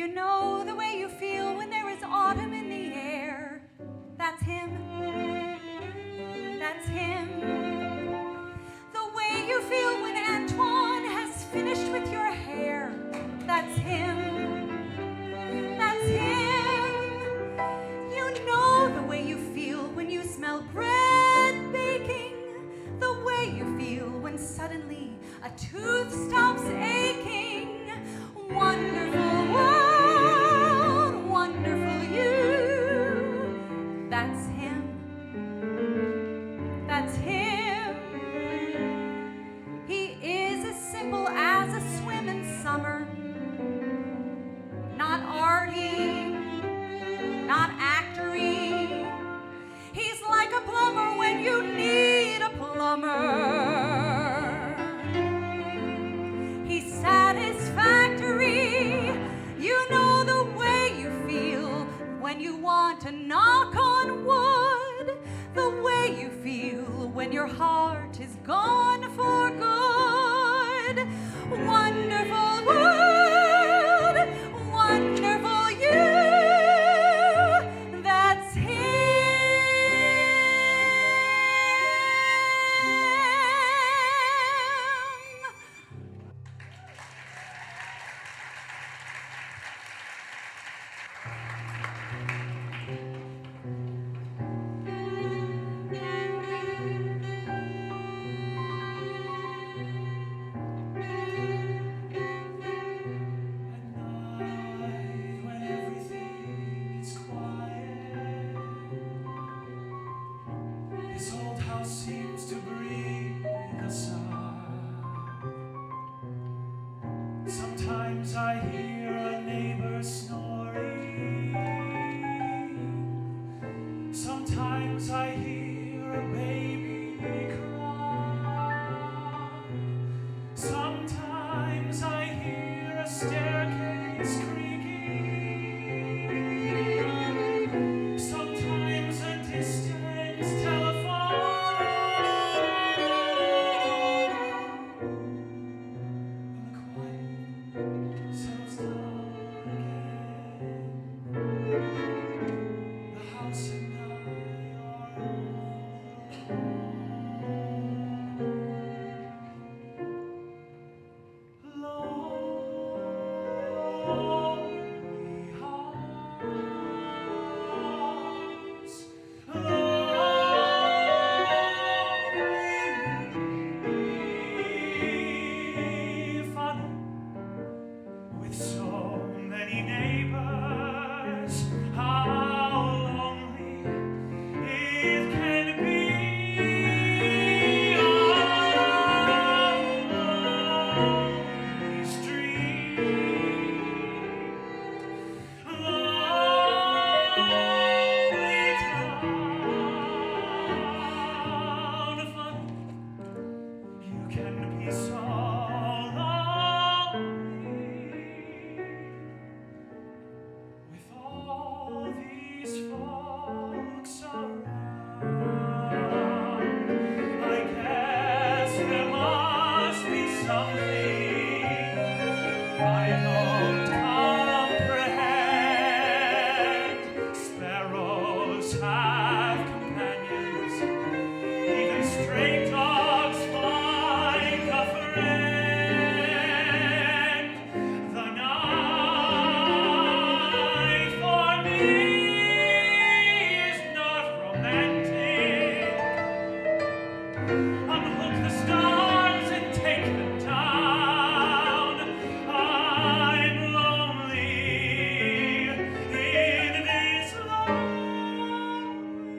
You know the way you feel when there is autumn in the air. That's him. That's him. The way you feel when Antoine has finished with your hair. That's him. That's him. You know the way you feel when you smell bread baking. The way you feel when suddenly a tooth stops aching. Wonderful world, wonderful you. That's him. That's him. He is as simple as a swim in summer. Not arty, not actory. He's like a plumber when you need a plumber. He's satisfactory. You know the way you feel when you want to knock on wood. The way you feel when your heart is gone for good. Wonderful world, wonderful you. That's him. When everything is quiet, this old house seems to breathe a sigh. Sometimes I hear a neighbor snoring. Sometimes I hear a baby cry. Sometimes I hear a staircase creaking. Sometimes a distant telephone. And the quiet settles down again. The house and I are lonely house, lonely fun with so many neighbors. How lonely it can be on a lonely street. Lonely town, funny, you can be so lonely with all these folks around. I guess there must be something I don't comprehend. Sparrows have companions, even stray dogs find a friend. The night for me is not romantic. Unhook the stars and take them down. I'm lonely in this lonely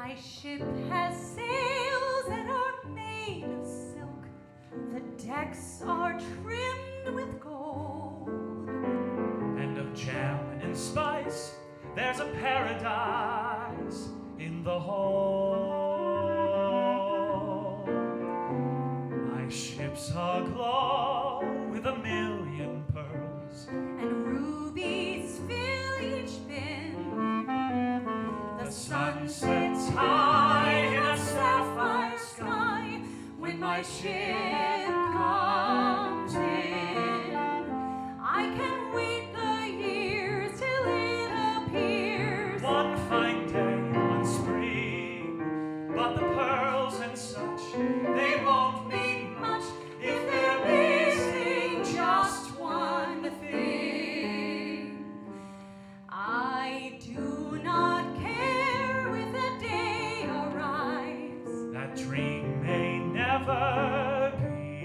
My ship has sails that are made of silk. The decks are trimmed with gold. And of jam and spice, there's a paradise in the hold. My ships aglow with 1,000,000 pearls, And rubies fill each bin. the sun sets high in a sapphire sky when my ship comes in. I can wait the years till it appears. One fine day, one spring, but the pearls and such, they won't mean much if they're missing just one thing. I do not care if the day arrives. That dream may never be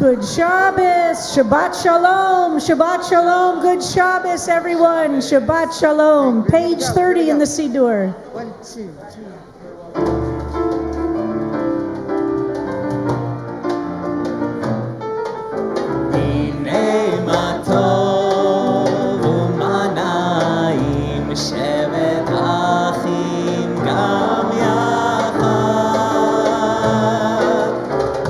Good Shabbos, Shabbat Shalom, Shabbat Shalom, good Shabbos, everyone, Shabbat Shalom. Page 30 in the Siddur. 1, 2, 3. הנה מה טוב ומה נעים, שבת אחים גם יחד.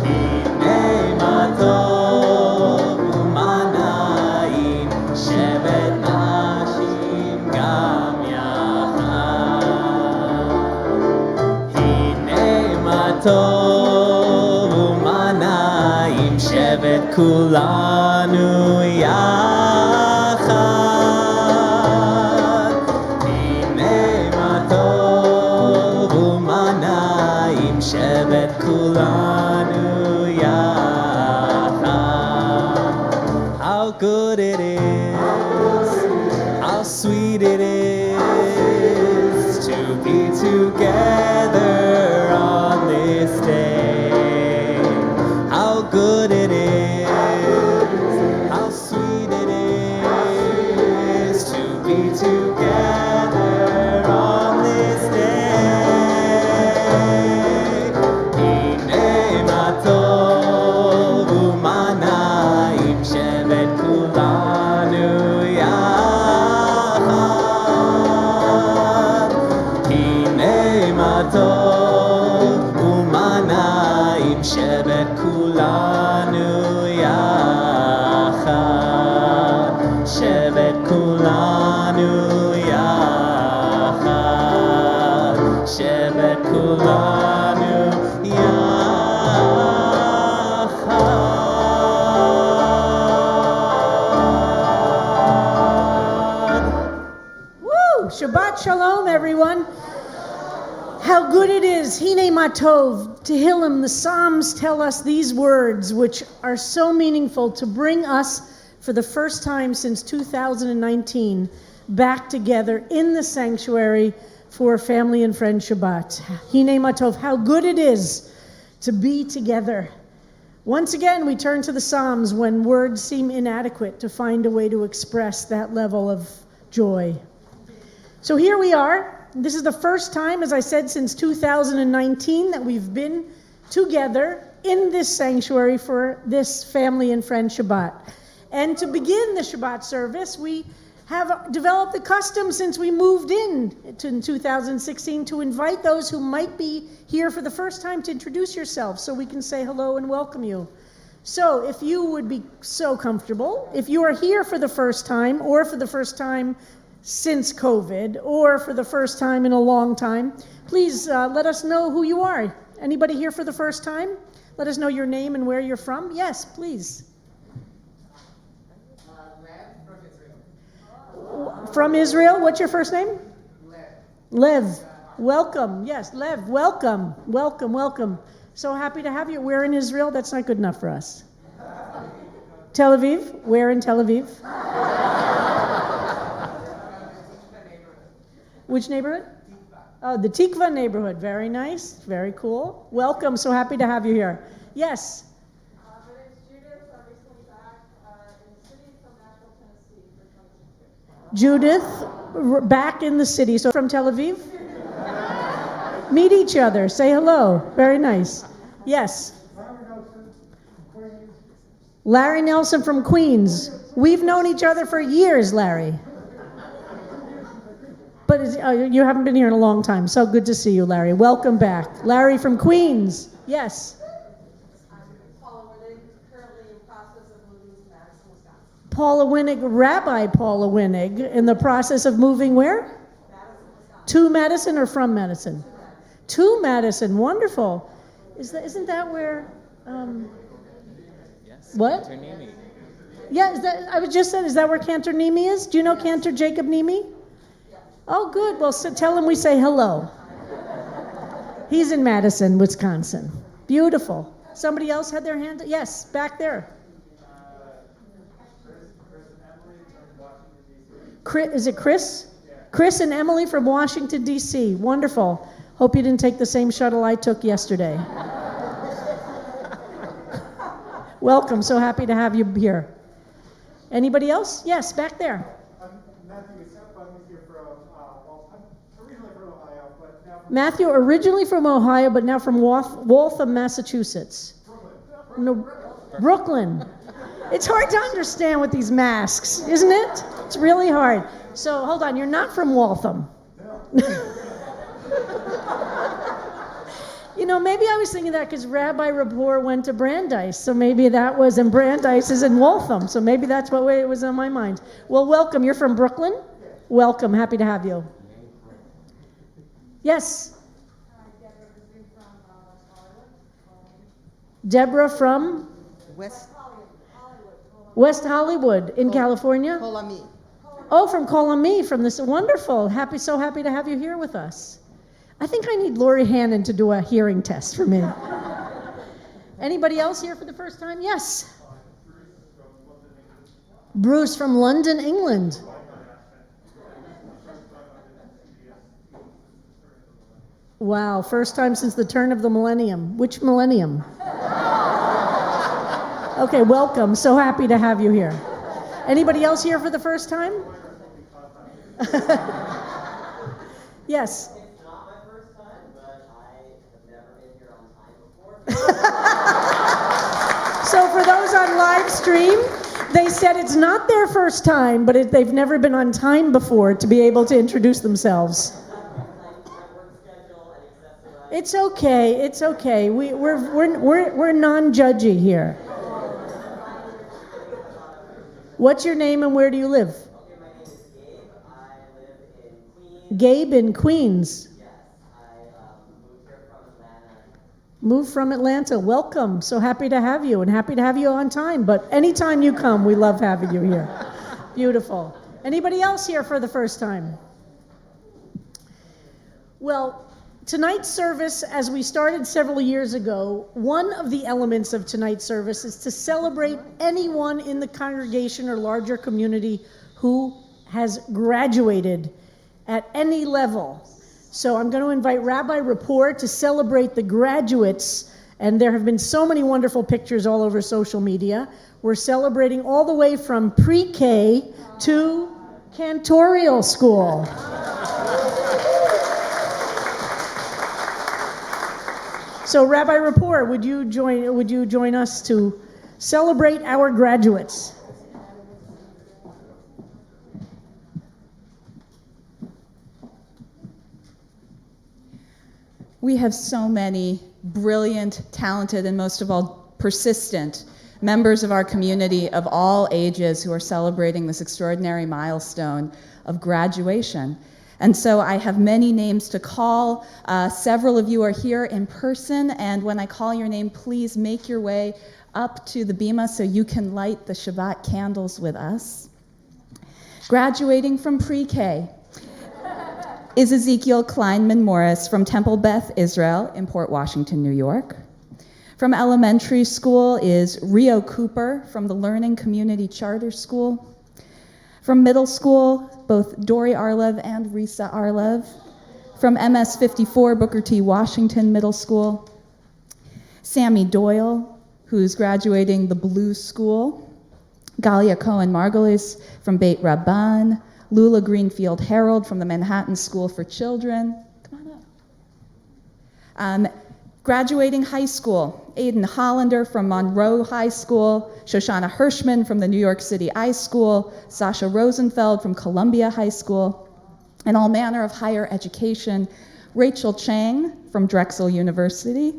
הנה מה טוב ומה נעים, שבת נשים גם יחד. הנה מה טוב ומה נעים, שבת כולנו יחד. הנה מה טוב ומה נעים, שבת כולנו יחד. How good it is, how sweet it is to be together on this day. How good it is, how sweet it is to be together on this day. הנה מה טוב ומה נעים, שבת כולנו יחד. הנה מה טוב ומה נעים, שבת כולנו יחד. שבת כולנו יחד. שבת כולנו יחד. Woo! Shabbat Shalom, everyone. How good it is, Hine Matov, Tehillim, the Psalms tell us these words, which are so meaningful to bring us, for the first time since 2019, back together in the sanctuary for Family and Friend Shabbat. Hine Matov, how good it is to be together. Once again, we turn to the Psalms when words seem inadequate to find a way to express that level of joy. So here we are. This is the first time, as I said, since 2019 that we've been together in this sanctuary for this Family and Friend Shabbat. And to begin the Shabbat service, we have developed the custom since we moved in 2016 to invite those who might be here for the first time to introduce yourselves so we can say hello and welcome you. So if you would be so comfortable, if you are here for the first time or for the first time since COVID or for the first time in a long time, please let us know who you are. Anybody here for the first time? Let us know your name and where you're from. Yes, please. From Israel. What's your first name? Lev. Welcome. Yes, Lev. Welcome. Welcome. Welcome. So happy to have you. Where in Israel? That's not good enough for us. Tel Aviv. Where in Tel Aviv? Which neighborhood? Oh, the Tikva neighborhood. Very nice. Very cool. Welcome. So happy to have you here. Yes. My name is Judith. I'm recently back in the city from Nashville, Tennessee for 26 years. Judith, back in the city. So from Tel Aviv? Meet each other. Say hello. Very nice. Yes. Larry Nelson from Queens. We've known each other for years, Larry. But you haven't been here in a long time. So good to see you, Larry. Welcome back. Larry from Queens. Yes. I'm Paula Winnig, currently in process of moving to Madison, Wisconsin. Paula Winnig, Rabbi Paula Winnig, in the process of moving where? Madison, Wisconsin. To Madison or from Madison? To Madison. Wonderful. Isn't that where? Yes. What? Cantor Nimi. Yeah, I was just saying, is that where Cantor Nimi is? Do you know Cantor Jacob Nimi? Oh, good. Well, so tell him we say hello. He's in Madison, Wisconsin. Beautiful. Somebody else had their hand? Yes, back there. Is it Chris? Chris and Emily from Washington, D.C. Wonderful. Hope you didn't take the same shuttle I took yesterday. Welcome, so happy to have you here. Anybody else? Yes, back there. I'm Matthew Sivan here from, I'm originally from Ohio, but now from Matthew, originally from Ohio, but now from Waltham, Massachusetts. No, Brooklyn. It's hard to understand with these masks, isn't it? It's really hard. So hold on, you're not from Waltham. You know, maybe I was thinking that because Rabbi Rapport went to Brandeis, so maybe that was, and Brandeis is in Waltham, so maybe that's what way it was on my mind. Well, welcome. You're from Brooklyn? Welcome. Happy to have you. Yes? Deborah from? West Hollywood in California? Colami. Oh, from Colami, from this. Wonderful. So happy to have you here with us. I think I need Lori Hannon to do a hearing test for me. Anybody else here for the first time? Yes. Bruce from London, England. Wow, first time since the turn of the millennium. Which millennium? Okay, welcome. So happy to have you here. Anybody else here for the first time? Yes. It's not my first time, but I have never been here on time before. So for those on live stream, they said it's not their first time, but they've never been on time before to be able to introduce themselves. It's okay. It's okay. We're non-judgy here. What's your name and where do you live? Okay, my name is Gabe. I live in Queens. Gabe in Queens. Yes, I moved here from Atlanta. Moved from Atlanta. Welcome. So happy to have you, and happy to have you on time. But anytime you come, we love having you here. Beautiful. Anybody else here for the first time? Well, tonight's service, as we started several years ago, one of the elements of tonight's service is to celebrate anyone in the congregation or larger community who has graduated at any level. So I'm going to invite Rabbi Rapport to celebrate the graduates, and there have been so many wonderful pictures all over social media. We're celebrating all the way from pre-K to cantorial school. So Rabbi Rapport, would you join us to celebrate our graduates? We have so many brilliant, talented, and most of all, persistent members of our community of all ages who are celebrating this extraordinary milestone of graduation. And so I have many names to call. Several of you are here in person, and when I call your name, please make your way up to the bima so you can light the Shabbat candles with us. Graduating from pre-K is Ezekiel Kleinman Morris from Temple Beth Israel in Port Washington, New York. From elementary school is Rio Cooper from the Learning Community Charter School. From middle school, both Dori Arlev and Risa Arlev. From MS 54, Booker T. Washington Middle School. Sammy Doyle, who's graduating the Blue School. Galia Cohen Margulis from Beit Rabban. Lula Greenfield Harold from the Manhattan School for Children. Come on up. Graduating high school, Aiden Hollander from Monroe High School, Shoshana Hirschman from the New York City iSchool, Sasha Rosenfeld from Columbia High School, and all manner of higher education, Rachel Chang from Drexel University,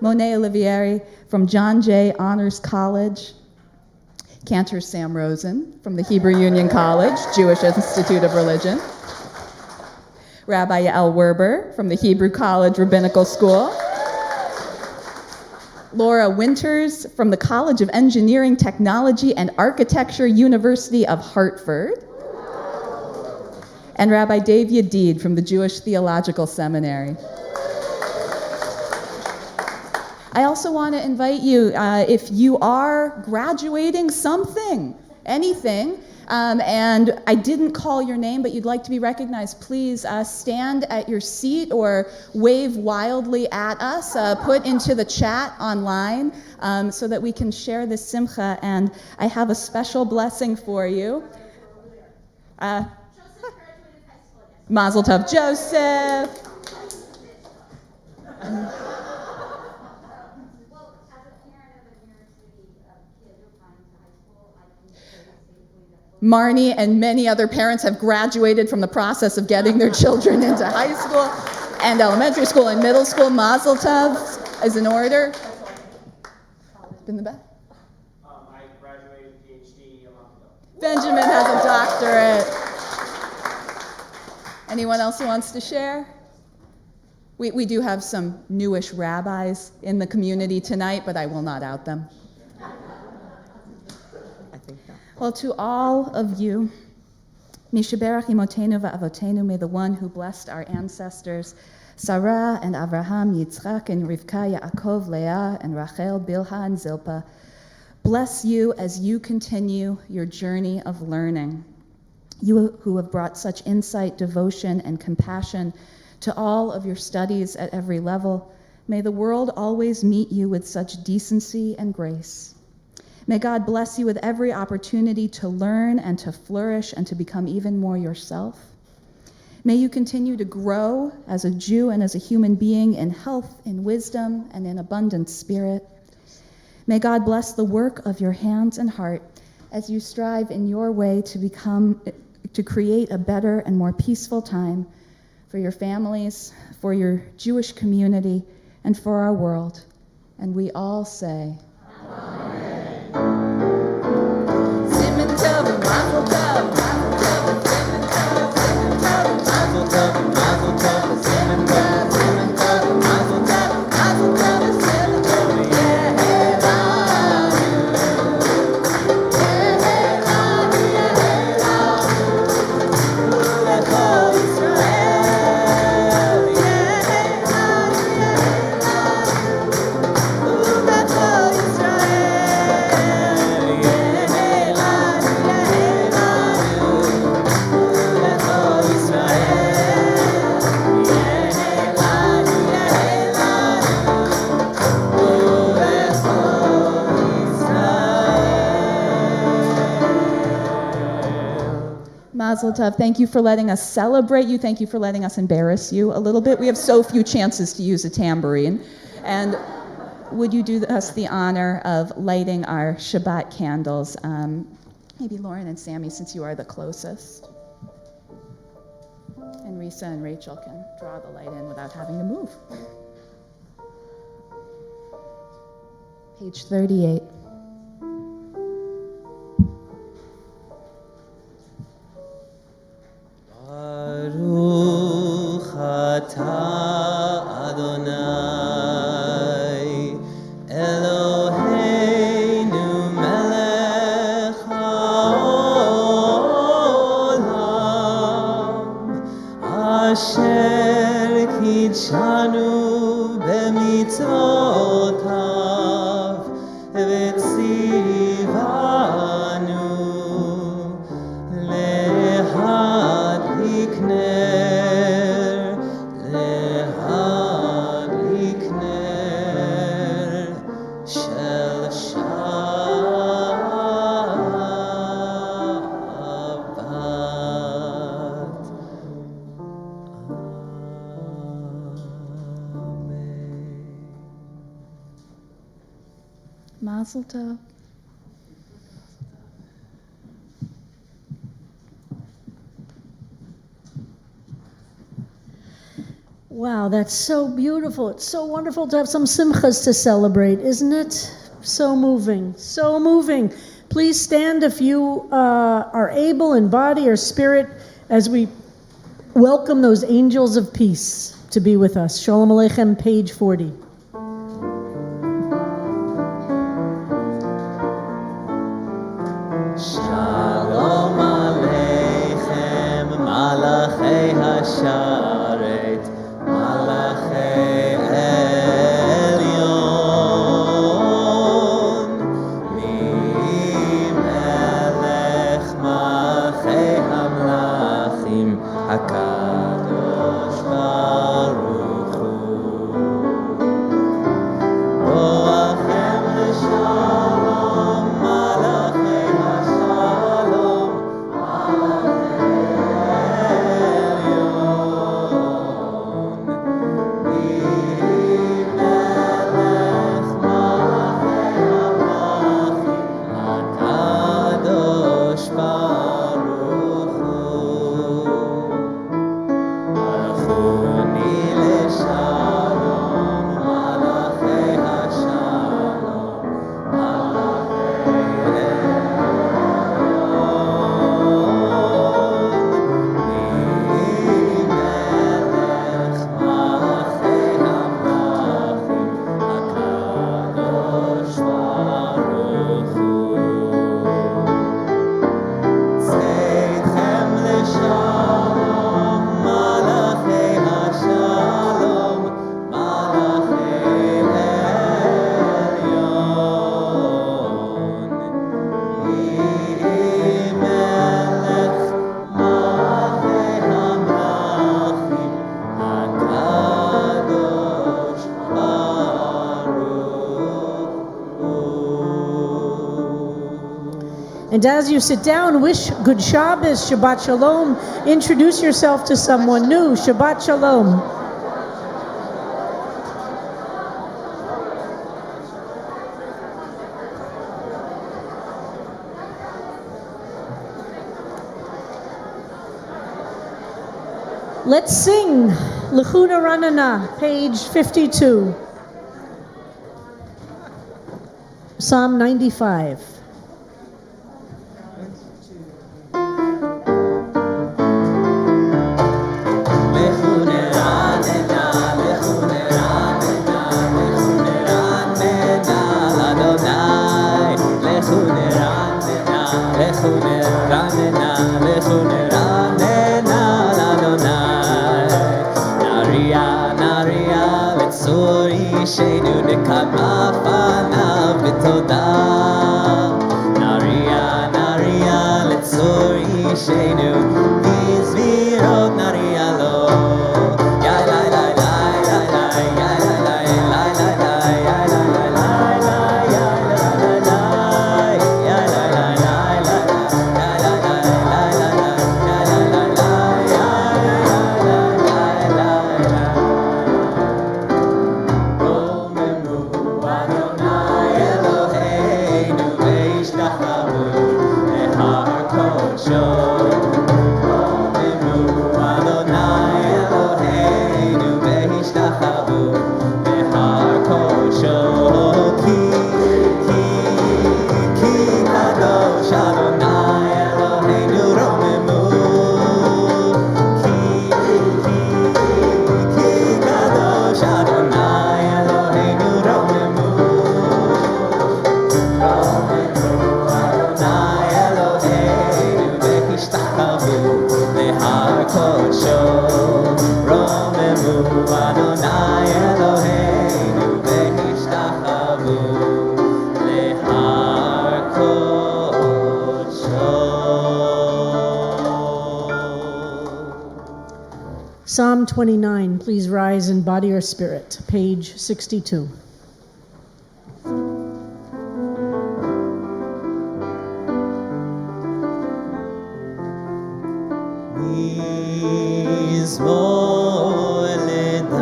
Monet Olivieri from John Jay Honors College, Cantor Sam Rosen from the Hebrew Union College, Jewish Institute of Religion, Rabbi Yael Werber from the Hebrew College Rabbinical School, Laura Winters from the College of Engineering, Technology, and Architecture, University of Hartford, and Rabbi Dave Yadid from the Jewish Theological Seminary. I also want to invite you, if you are graduating something, anything, and I didn't call your name, but you'd like to be recognized, please stand at your seat or wave wildly at us, put into the chat online so that we can share this simcha. And I have a special blessing for you. Mazel tov, Joseph. Marnie and many other parents have graduated from the process of getting their children into high school and elementary school and middle school. Mazel tov is in order. In the back. I graduated PhD a month ago. Benjamin has a doctorate. Anyone else who wants to share? We do have some newish rabbis in the community tonight, but I will not out them. Well, to all of you, Mishaberach Imotenu va'avotenu, may the one who blessed our ancestors, Sarah and Avraham, Yitzchak and Rivka, Yaakov, Leah and Rachel, Bilhah and Zilpah, bless you as you continue your journey of learning. You who have brought such insight, devotion, and compassion to all of your studies at every level, may the world always meet you with such decency and grace. May God bless you with every opportunity to learn and to flourish and to become even more yourself. May you continue to grow as a Jew and as a human being in health, in wisdom, and in abundant spirit. May God bless the work of your hands and heart as you strive in your way to create a better and more peaceful time for your families, for your Jewish community, and for our world. And we all say, Amen. Siman tov, mazel tov, mazel tov, siman tov, mazel tov, mazel tov, siman tov, mazel tov, mazel tov, siman tov, Mazel tov. Thank you for letting us celebrate you. Thank you for letting us embarrass you a little bit. We have so few chances to use a tambourine. And would you do us the honor of lighting our Shabbat candles? Maybe Lauren and Sammy, since you are the closest. And Risa and Rachel can draw the light in without having to move. Page 38. Baruch atah Adonai Eloheinu melech haolam asher kidshanu b'mitzvotav v'tzivanu lehadlik ner shel Shabbat. Mazel tov. Wow, that's so beautiful. It's so wonderful to have some simchas to celebrate, isn't it? So moving, so moving. Please stand if you are able in body or spirit as we welcome those angels of peace to be with us. Shalom Aleichem, page 40. Shalom Aleichem, Malachei Hasharet, Malachei Elyon, Mi Melech השלום, מלאכי השלום, עליון. מי מלך מלכי המלכים, הקדוש ברוך הוא. ברכוני לשלום, מלאכי השלום, מלאכי עליון. מי מלך מלכי המלכים, הקדוש ברוך הוא. צאתכם לשלום, מלאכי השלום, מלאכי עליון. מי מלך מלכי המלכים, הקדוש ברוך הוא. And as you sit down, wish good Shabbos, Shabbat Shalom. Introduce yourself to someone new. Shabbat Shalom. Let's sing Lechuna Ranana, page 52. Psalm 95. לכו נרננה, לכו נרננה, לכו נרננה לאדוני. לכו נרננה, לכו נרננה, לכו נרננה לאדוני. נריע, נריע לצור אישנו, נקמה פניו בתודה. נריע, נריע לצור אישנו, בזמירות נריע לו. יא לי לי לי לי לי, יא לי לי לי לי לי, יא לי לי לי לי, יא לי לי לי, יא לי לי לי לי, יא לי לי Psalm 29, please rise in body or spirit, page 62. מזמור לדוד.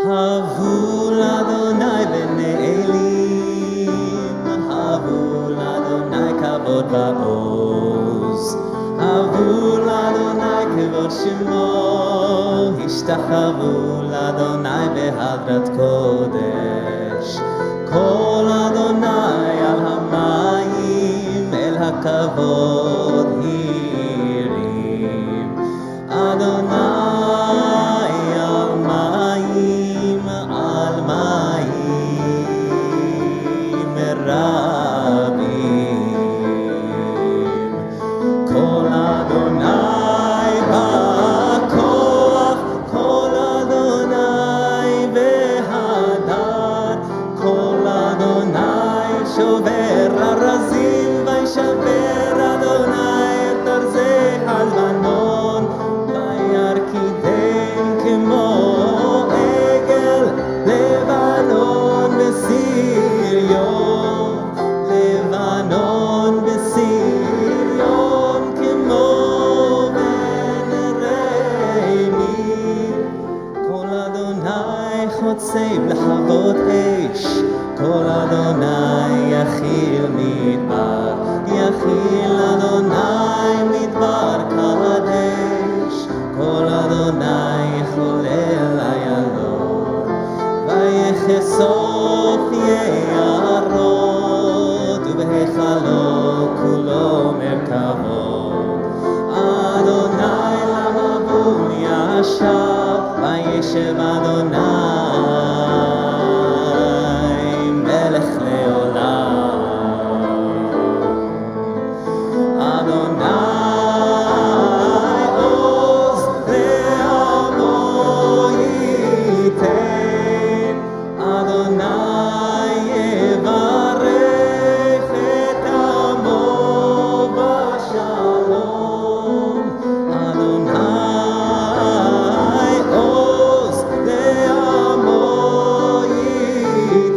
הבו לאדוני בני אלים, הבו לאדוני כבוד ועוז. הבו לאדוני כבוד שמו, השתחוו לאדוני בהדרת קודש. קול אדוני על המים, אל הכבוד הרים. אדוני על מים, על מים רבים. קול אדוני בכוח, קול אדוני בהדר. קול אדוני שובר ארזים, וישבר אדוני את ארזי הלבנון. וירקידם כמו עגל, אדוני חוצב לחוות אש, כל אדוני יכיל מדבר, יכיל אדוני מדבר קדש, כל אדוני חולל איילון, ויחשוף יערות, ובהיכלו כולו מרכבו. אדוני למבול ישב, וישב אדוני מלך לעולם. אדוני עוז לעמו ייתן, אדוני יברך את עמו בשלום. אדוני עוז לעמו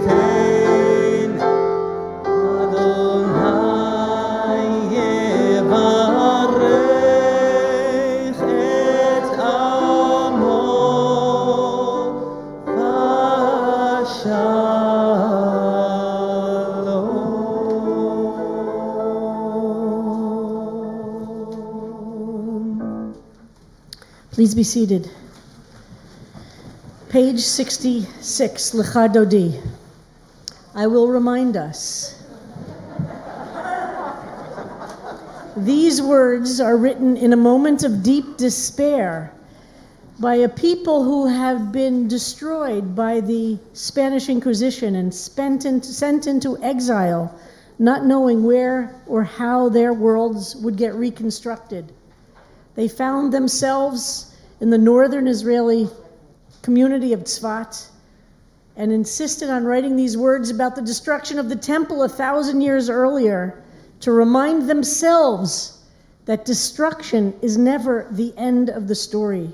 ייתן, אדוני יברך את עמו בשלום. Please be seated. Page 66, Lecha Dodi. I will remind us. These words are written in a moment of deep despair by a people who have been destroyed by the Spanish Inquisition and sent into exile, not knowing where or how their worlds would get reconstructed. They found themselves in the northern Israeli community of Tzfat and insisted on writing these words about the destruction of the temple 1,000 years earlier to remind themselves that destruction is never the end of the story,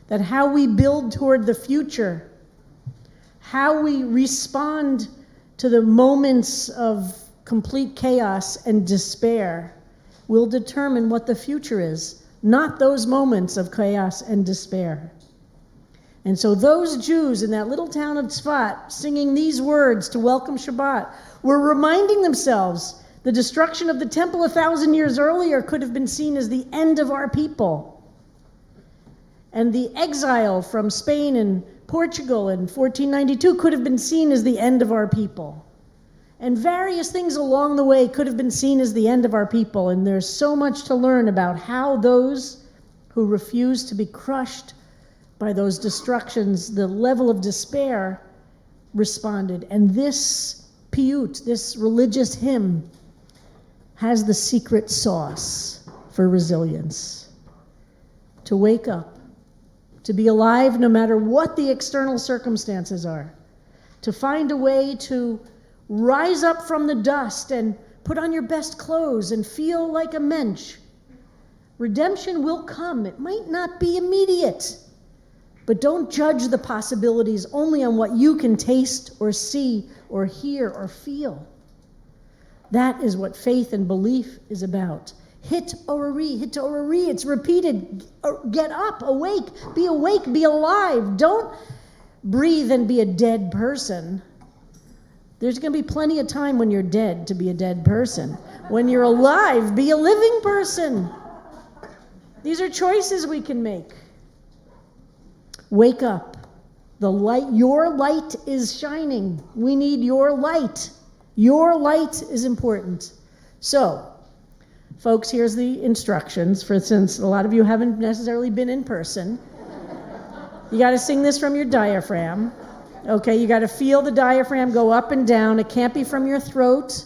that how we build toward the future, how we respond to the moments of complete chaos and despair will determine what the future is, not those moments of chaos and despair. And so those Jews in that little town of Tzfat singing these words to welcome Shabbat were reminding themselves the destruction of the temple 1,000 years earlier could have been seen as the end of our people. And the exile from Spain and Portugal in 1492 could have been seen as the end of our people. And various things along the way could have been seen as the end of our people. And there's so much to learn about how those who refuse to be crushed by those destructions, the level of despair, responded. And this piyut, this religious hymn, has the secret sauce for resilience. To wake up, to be alive no matter what the external circumstances are, to find a way to rise up from the dust and put on your best clothes and feel like a mensch. Redemption will come. It might not be immediate, but don't judge the possibilities only on what you can taste or see or hear or feel. That is what faith and belief is about. Hit orari, it's repeated. Get up, awake, be alive. Don't breathe and be a dead person. There's going to be plenty of time when you're dead to be a dead person. When you're alive, be a living person. These are choices we can make. Wake up. The light, your light is shining. We need your light. Your light is important. So, folks, here's the instructions since a lot of you haven't necessarily been in person. You got to sing this from your diaphragm. Okay, you got to feel the diaphragm go up and down. It can't be from your throat.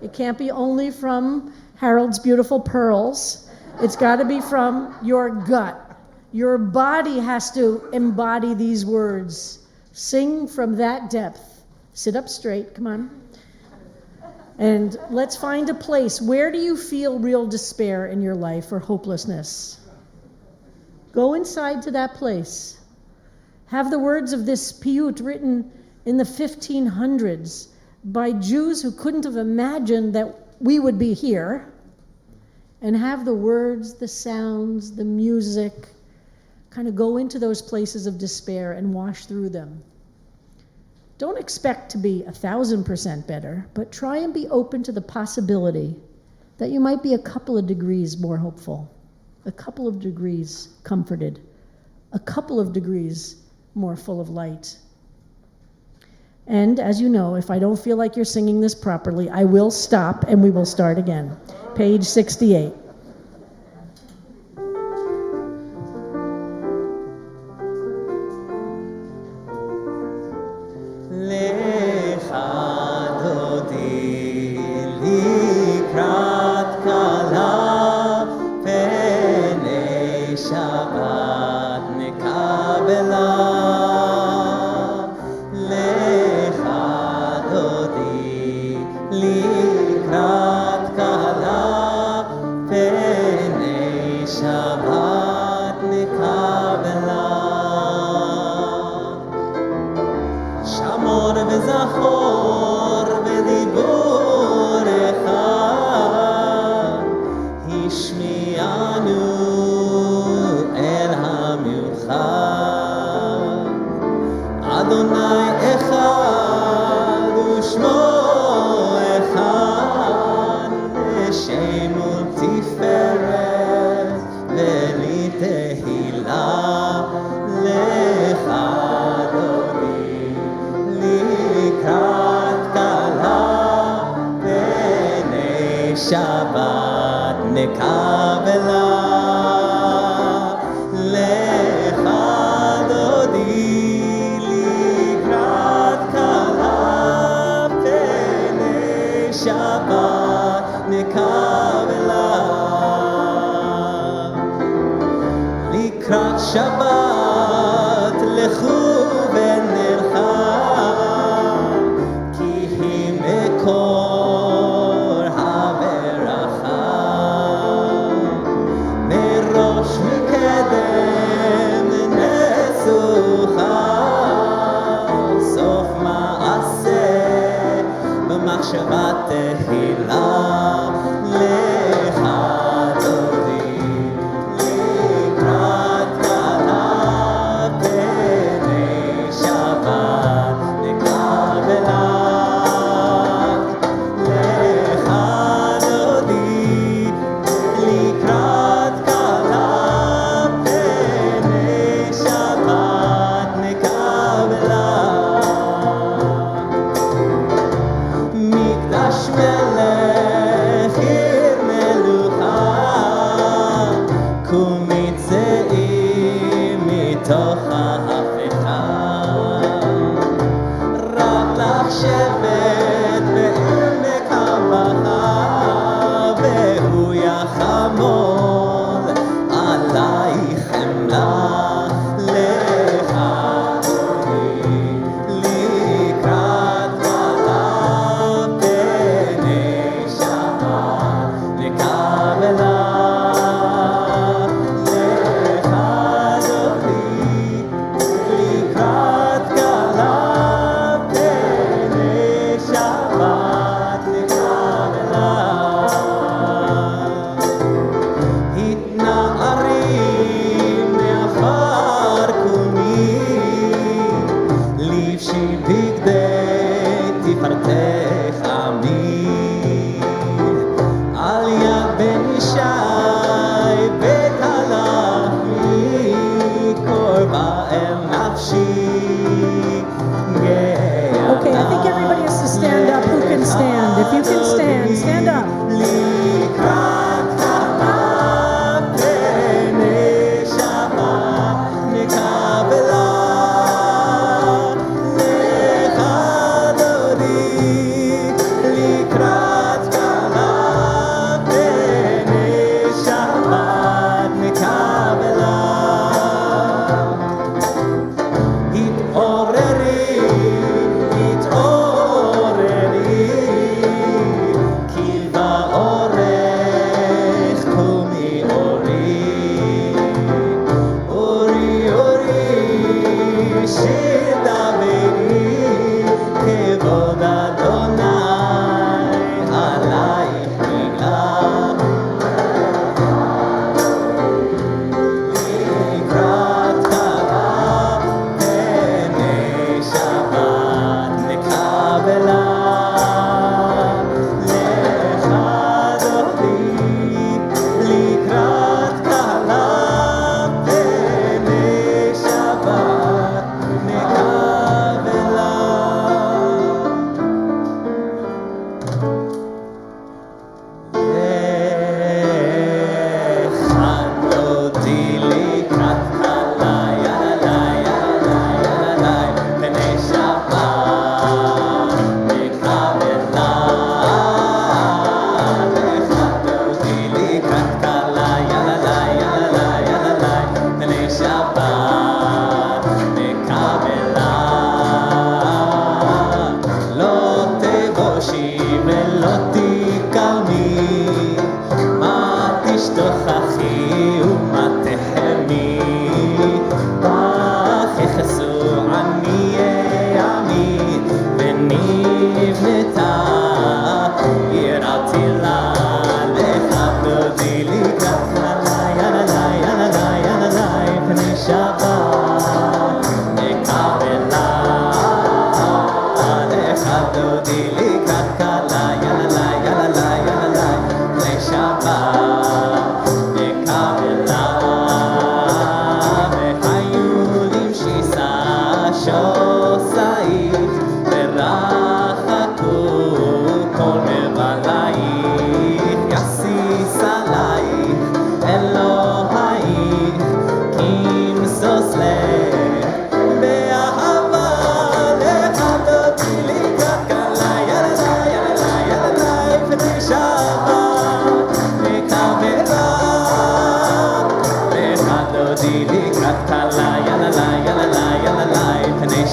It can't be only from Harold's beautiful pearls. It's got to be from your gut. Your body has to embody these words. Sing from that depth. Sit up straight, come on. And let's find a place. Where do you feel real despair in your life or hopelessness? Go inside to that place. Have the words of this piyut written in the 1500s by Jews who couldn't have imagined that we would be here. And have the words, the sounds, the music, kind of go into those places of despair and wash through them. Don't expect to be 1,000% better, but try and be open to the possibility that you might be a couple of degrees more hopeful, a couple of degrees comforted, a couple of degrees more full of light. And as you know, if I don't feel like you're singing this properly, I will stop and we will start again. Page 68. Shabbat nekabela lecha dodi likrat kala pnei Shabbat nekabela likrat Shabbat lechu v'nercha ki hi mekor Shabbat tehila lecha dodi likrat kala pnei Shabbat nekabela lecha dodi likrat kala pnei Shabbat nekabela Mikdash melech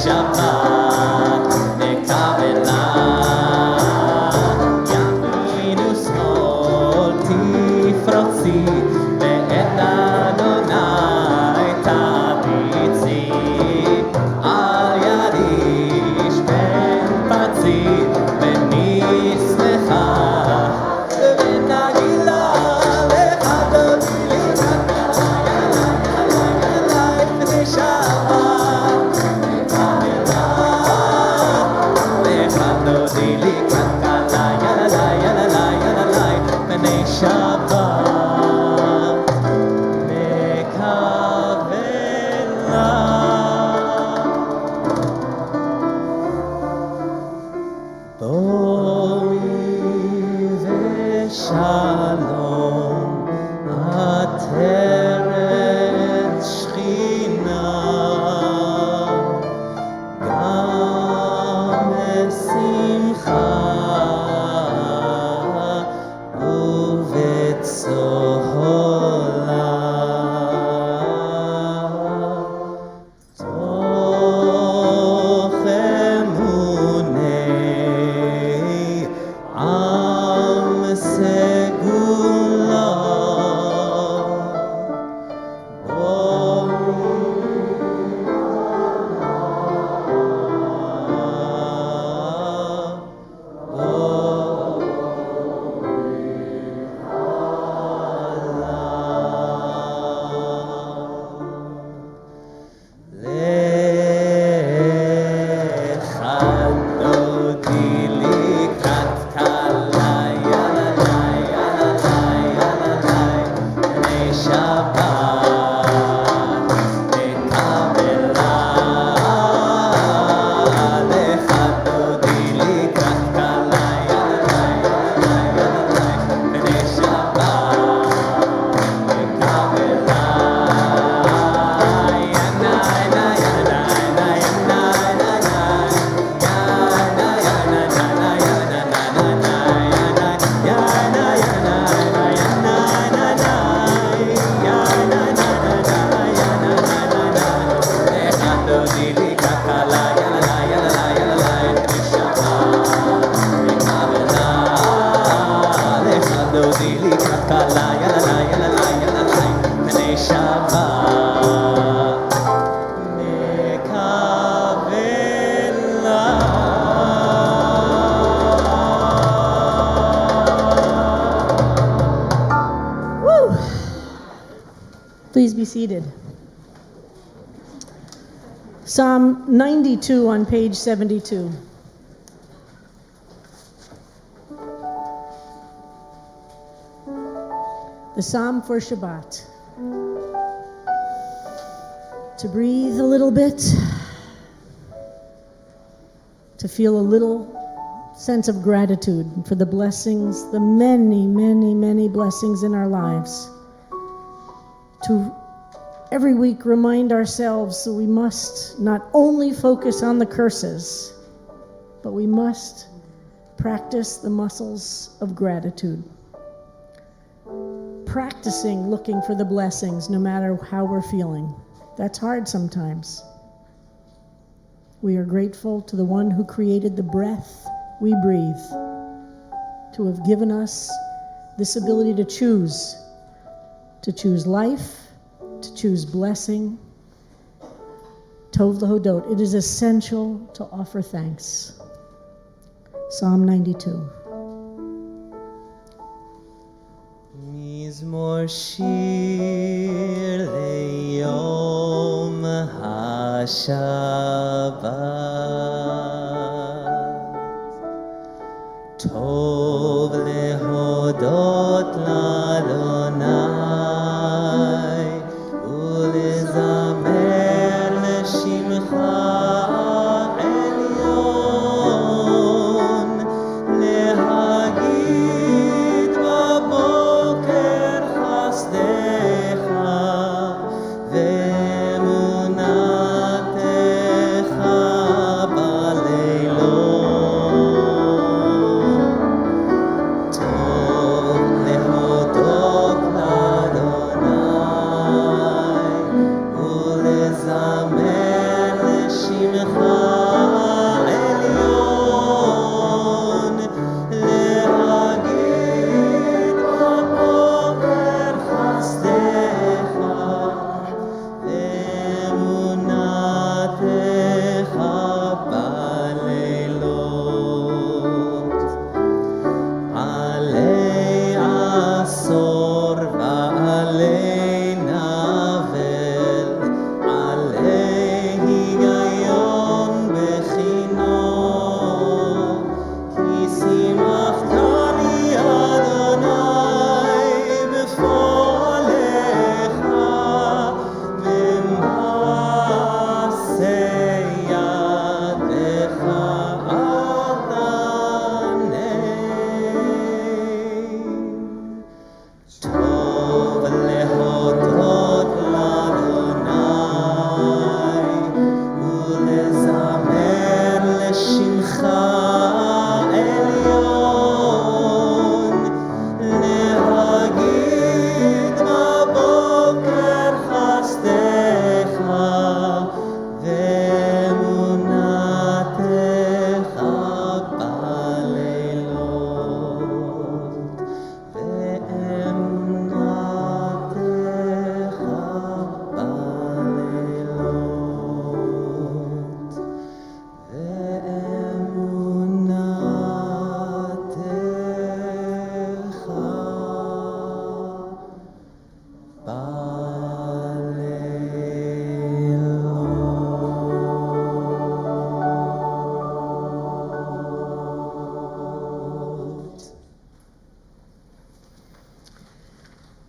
שבת נקבלה ימינו שמאל תפרוצי ואת אדוני תביצי על ידיש בן פצי ונשמחה ונגילה לך דודי לי לפני שבת לך דודי לי כלכלה יללה יללה יללה לפני שבת בואי ושלום עטרת שכינה גם בשמחה ובצהלה תוך אמוני עם סגולה לך דודי לי כלכלה יללה יללה יללה לפני שבת נקבלה לך דודי לי כלכלה יללה יללה יללה לפני שבת נקבלה Woo! Please be seated. Psalm 92 on page 72. The Psalm for Shabbat. To breathe a little bit, to feel a little sense of gratitude for the blessings, the many, many, many blessings in our lives. To every week remind ourselves that we must not only focus on the curses, but we must practice the muscles of gratitude. Practicing looking for the blessings no matter how we're feeling. That's hard sometimes. We are grateful to the one who created the breath we breathe, to have given us this ability to choose life, to choose blessing. Tov Lahodot. It is essential to offer thanks. Psalm 92. מזמור שיר ליום השבת טוב להודות לאדוני ולזמר לשמך עליון להגיד בבוקר חסדך ואמונתך העליון, להגיד בבוקר חסדך ואמונתך בלילות. עלי עשור ועלי נבל, עלי היגיון בחינו, כי שימחתני אדוני בפועלך, במעשה ידך אדני. טוב להודות לאדוני ולזמר לשמך עליון, להגיד בבוקר חסדך ואמונתך בלילות, ואמונתך בלילות, בלילות.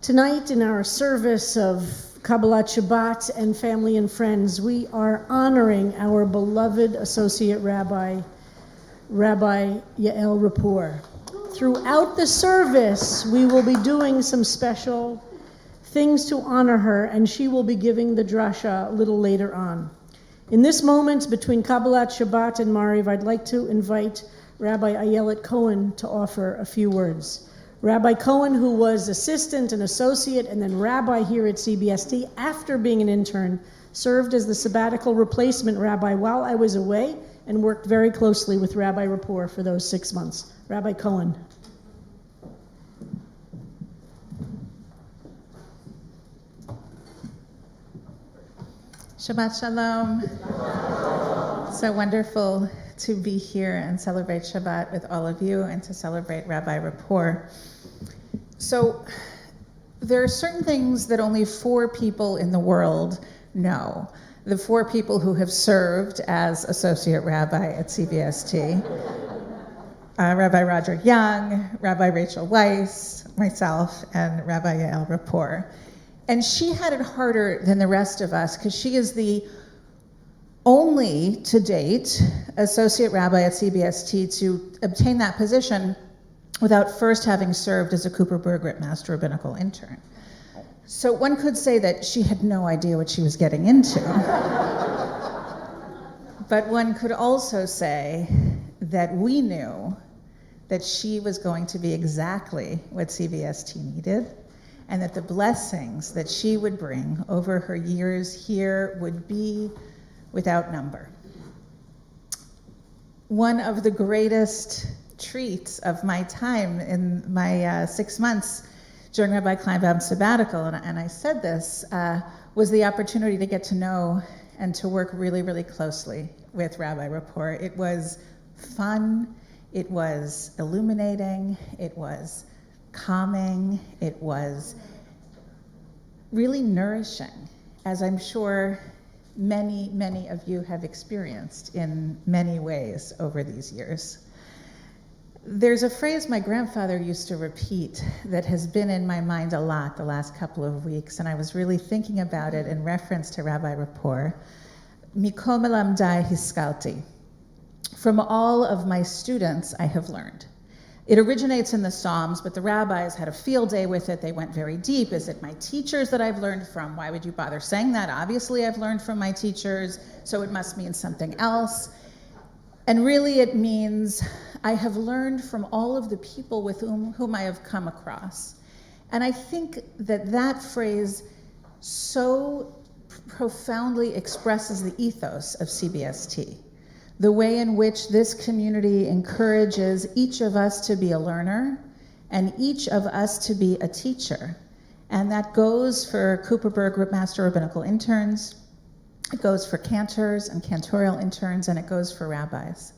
Tonight, in our service of Kabbalat Shabbat and family and friends, we are honoring our beloved Associate Rabbi, Rabbi Yael Rapport. Throughout the service, we will be doing some special things to honor her, and she will be giving the Drasha a little later on. In this moment between Kabbalat Shabbat and Mariv, I'd like to invite Rabbi Ayelet Cohen to offer a few words. Rabbi Cohen, who was assistant and associate and then rabbi here at CBST after being an intern, served as the sabbatical replacement rabbi while I was away and worked very closely with Rabbi Rapport for those 6 months. Rabbi Cohen. Shabbat Shalom. So wonderful to be here and celebrate Shabbat with all of you and to celebrate Rabbi Rapport. So there are certain things that only 4 people in the world know. The 4 people who have served as associate rabbi at CBST. Rabbi Roger Young, Rabbi Rachel Weiss, myself, and Rabbi Yael Rapport. And she had it harder than the rest of us because she is the only, to date, associate rabbi at CBST to obtain that position without first having served as a Cooper Bergerett Master Rabbinical intern. So one could say that she had no idea what she was getting into. But one could also say that we knew that she was going to be exactly what CBST needed, and that the blessings that she would bring over her years here would be without number. One of the greatest treats of my time in my 6 months during Rabbi Kleinbaum's sabbatical, and I said this, was the opportunity to get to know and to work really, really closely with Rabbi Rapport. It was fun, it was illuminating, it was calming, it was really nourishing, as I'm sure many, many of you have experienced in many ways over these years. There's a phrase my grandfather used to repeat that has been in my mind a lot the last couple of weeks, and I was really thinking about it in reference to Rabbi Rapport. Mikol melamdai hiskalti. From all of my students, I have learned. It originates in the Psalms, but the rabbis had a field day with it. They went very deep. Is it my teachers that I've learned from? Why would you bother saying that? Obviously, I've learned from my teachers, so it must mean something else. And really, it means I have learned from all of the people with whom I have come across. And I think that that phrase so profoundly expresses the ethos of CBST. the way in which this community encourages each of us to be a learner and each of us to be a teacher. And that goes for Cooperberg Master Rabbinical interns, it goes for cantors and cantorial interns, and it goes for rabbis.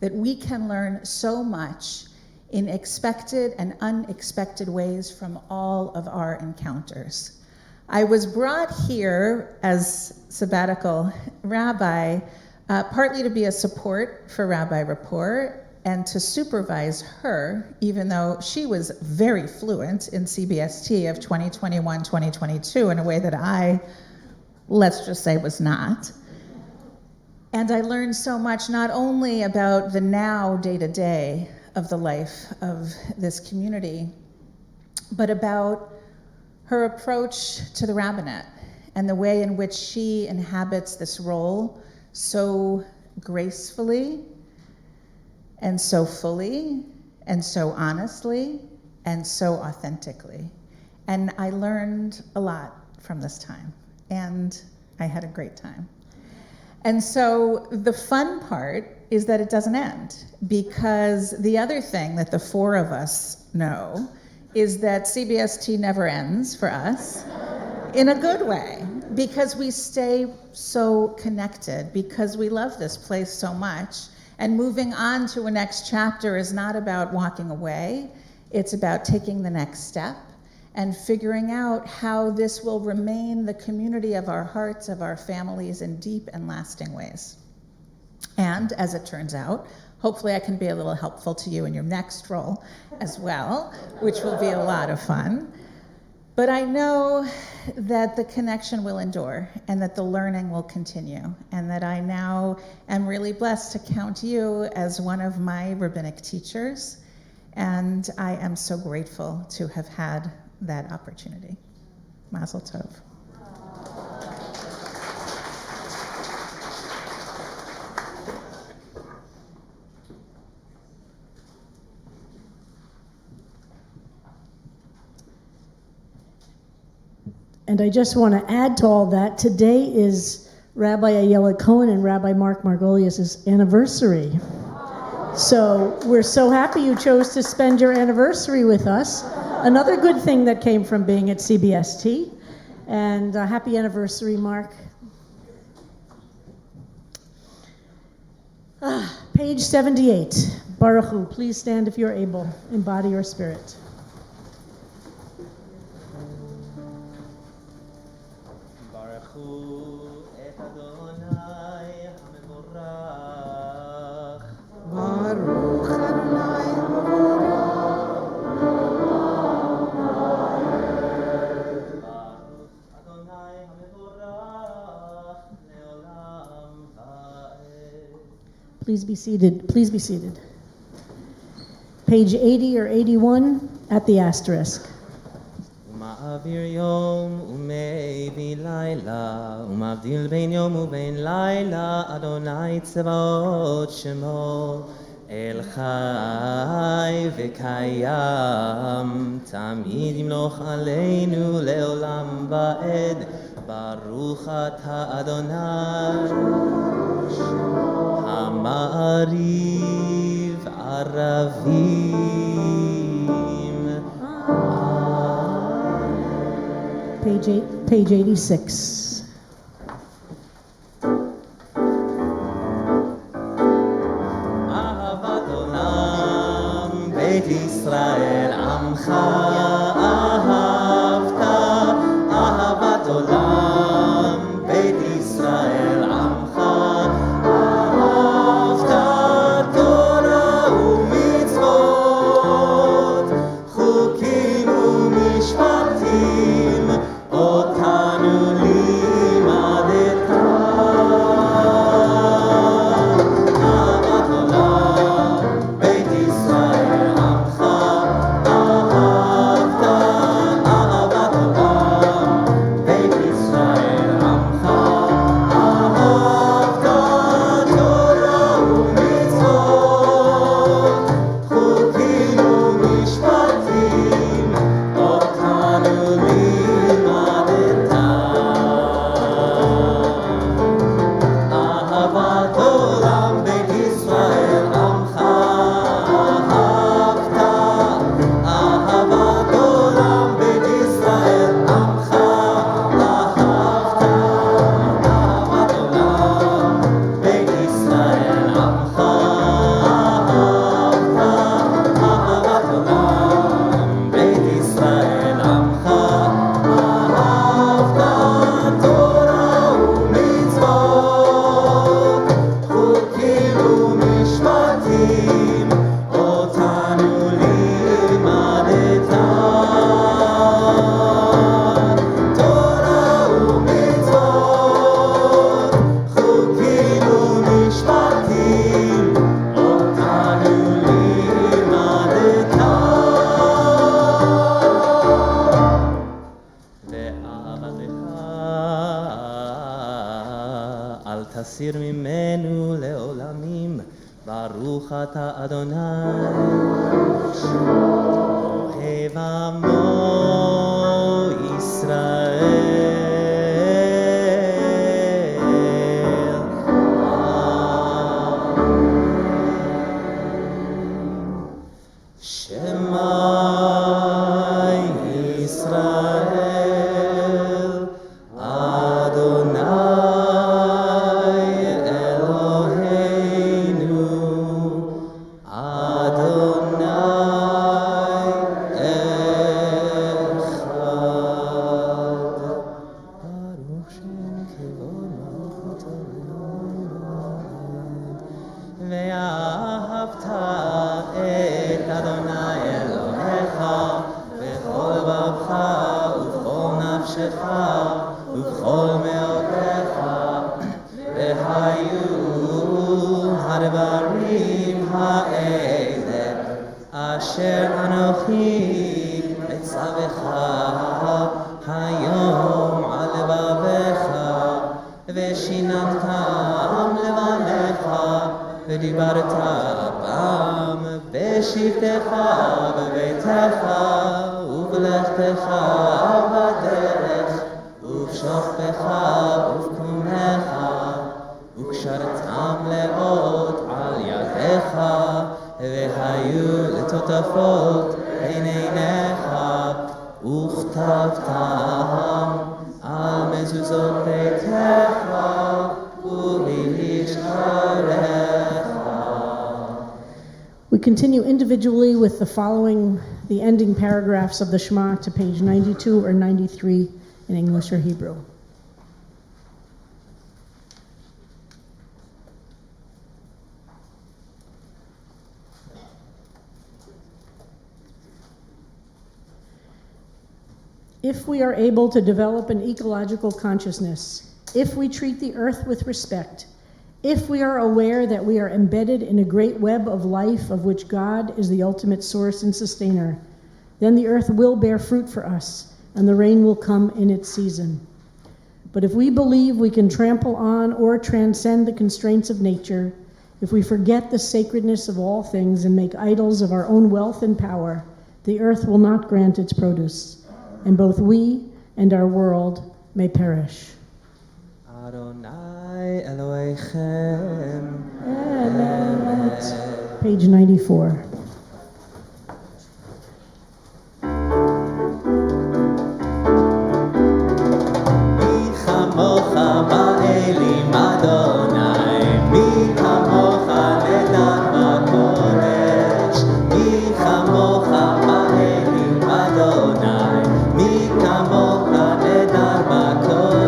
That we can learn so much in expected and unexpected ways from all of our encounters. I was brought here as sabbatical rabbi partly to be a support for Rabbi Rapport and to supervise her, even though she was very fluent in CBST of 2021-2022 in a way that I, let's just say, was not. And I learned so much not only about the now day-to-day of the life of this community, but about her approach to the rabbinate and the way in which she inhabits this role so gracefully and so fully and so honestly and so authentically. And I learned a lot from this time, and I had a great time. And so the fun part is that it doesn't end, because the other thing that the four of us know is that CBST never ends for us in a good way, because we stay so connected, because we love this place so much. And moving on to a next chapter is not about walking away, it's about taking the next step and figuring out how this will remain the community of our hearts, of our families, in deep and lasting ways. And as it turns out, hopefully I can be a little helpful to you in your next role as well, which will be a lot of fun. But I know that the connection will endure and that the learning will continue, and that I now am really blessed to count you as one of my rabbinic teachers, and I am so grateful to have had that opportunity. Mazel tov. And I just want to add to all that, today is Rabbi Ayala Cohen and Rabbi Mark Margolius' anniversary. So we're so happy you chose to spend your anniversary with us. Another good thing that came from being at CBST. And happy anniversary, Mark. Page 78. Baruch Hu, please stand if you're able. Embody your spirit. Baruch Adonai Please be seated. Please be seated. Page 80 or 81 at the asterisk. ומעביר יום ומביא לילה ומבדיל בין יום ובין לילה אדוני צבאות שמו אל חי וקיים תמיד ימלוך עלינו לעולם ועד ברוך אתה אדוני המעריב ערבים. Page 86. אהבת עולם בית ישראל עמך אהבת אהבת עולם בית ישראל עמך אהבת תורה ומצוות חוקים ומשפטים אותנו לימדת אהבת עולם בית ישראל עמך אהבת העמים, ברוך אתה אדוני, אוהב עמו ישראל. We continue individually with the ending paragraphs of the Shema to page 92 or 93 in English or Hebrew. If we are able to develop an ecological consciousness, if we treat the earth with respect, if we are aware that we are embedded in a great web of life of which God is the ultimate source and sustainer, then the earth will bear fruit for us, and the rain will come in its season. But if we believe we can trample on or transcend the constraints of nature, if we forget the sacredness of all things and make idols of our own wealth and power, the earth will not grant its produce, and both we and our world may perish. Adonai Elohechem Emet. Page 94. Mi chamocha ba'elim Adonai, mi chamocha nedan b'kodesh, mi chamocha ba'elim Adonai, mi chamocha nedan b'kodesh.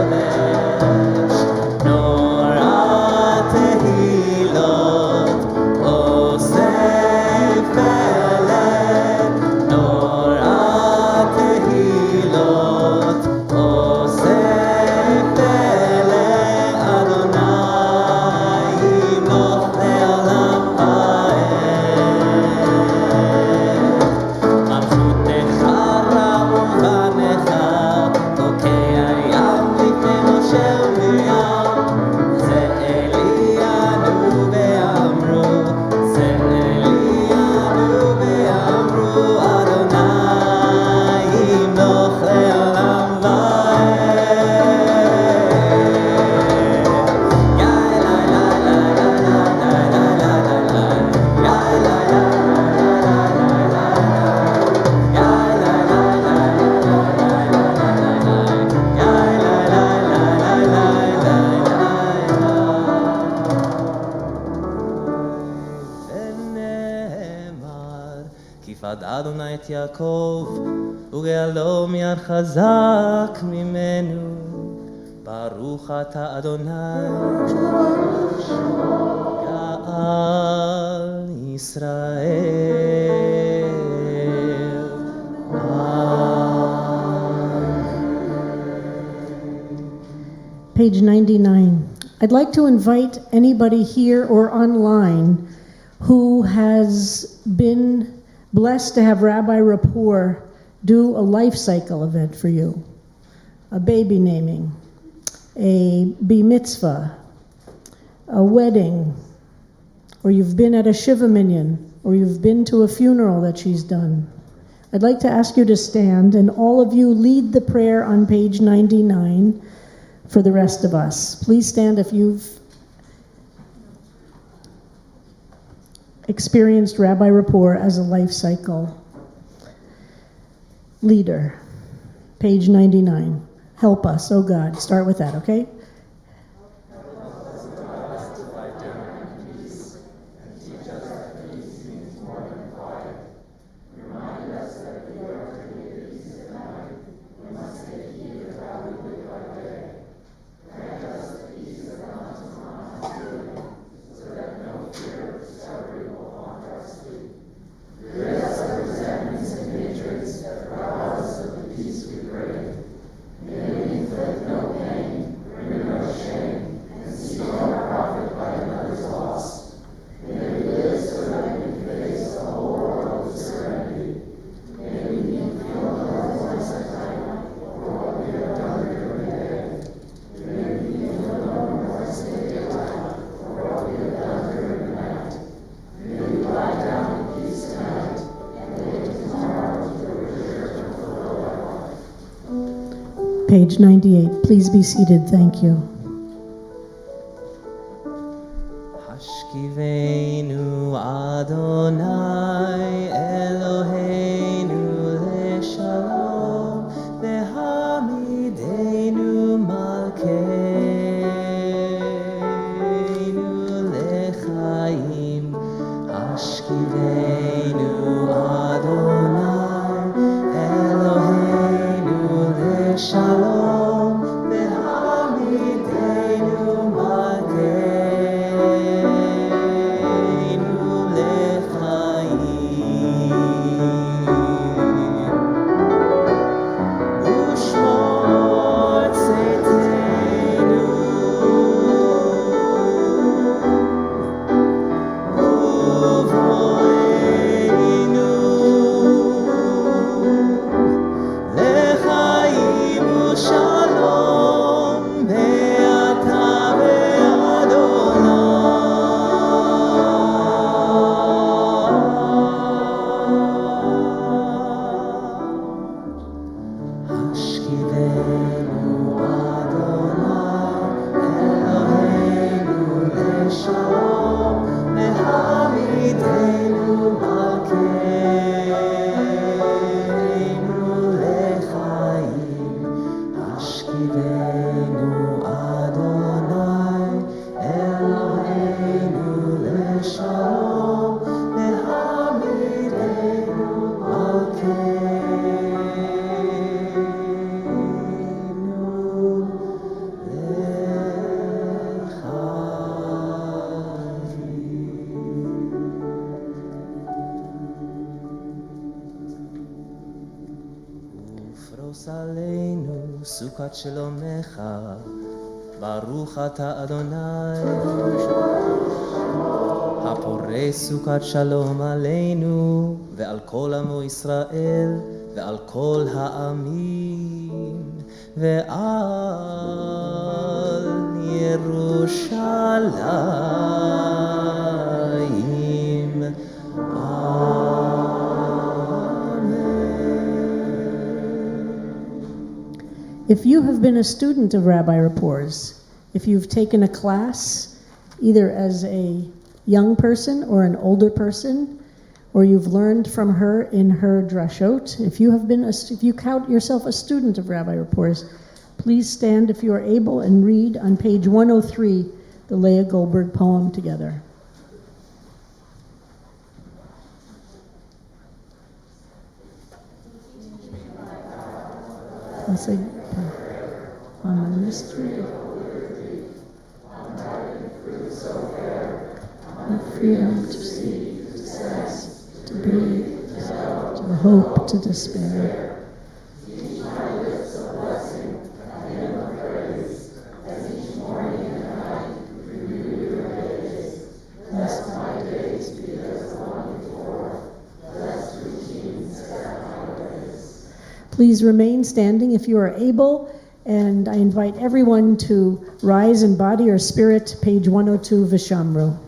Adonai et Yaakov, ug'alo mi'ad chazak mimenu, Baruch ata Adonai, Ga'al Yisrael. Page 99. I'd like to invite anybody here or online who has been blessed to have Rabbi Rapport do a life cycle event for you. A baby naming, a bar mitzvah, a wedding, or you've been at a Shiva minyan, or you've been to a funeral that she's done, I'd like to ask you to stand, and all of you lead the prayer on page 99 for the rest of us. Please stand if you've experienced Rabbi Rapport as a life cycle leader. Page 99. Help us, oh God. Start with that, okay? Page 98. Please be seated. Thank you. Hashkivenu Adonai Eloheinu leshalom vehamidenu malkeinu lechaim. Hashkivenu Adonai Eloheinu leshalom. Sukat Shalomecha, Baruch Ata Adonai, Haporei Sukat Shalom Aleinu, Ve'al Kol Amo Yisrael, Ve'al Kol Ha'amim, Ve'al Yerushalayim. If you have been a student of Rabbi Rapport's, if you've taken a class, either as a young person or an older person, or you've learned from her in her drashot, if you count yourself a student of Rabbi Rapport's, please stand if you are able and read on page 103 the Leah Goldberg poem together. I'll say, on the mystery of freedom to seek, to sense, to breathe, to hope, to despair. Please remain standing if you are able, and I invite everyone to rise in body or spirit, page 102, Vishamru.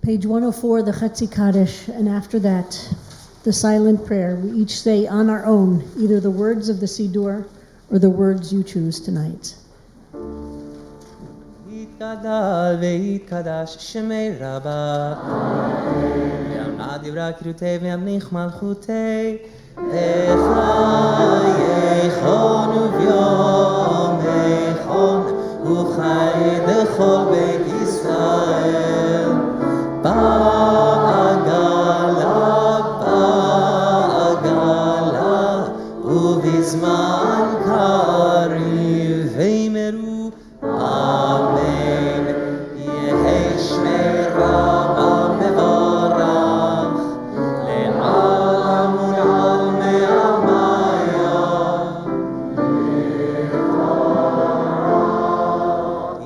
Page 104, the Chetzi Kaddish, and after that, the silent prayer. We each say on our own, either the words of the Siddur or the words you choose tonight. יתגדל ויתקדש שמי רבה ויעמד דברי קריאותי וימליך מלכותי בחייכון וביומייכון וחי לכל בית ישראל בעגלה ובזמן קריב ויאמרו אמן יהי שמי רבה מבורך לעולם ולעלמי עלמיה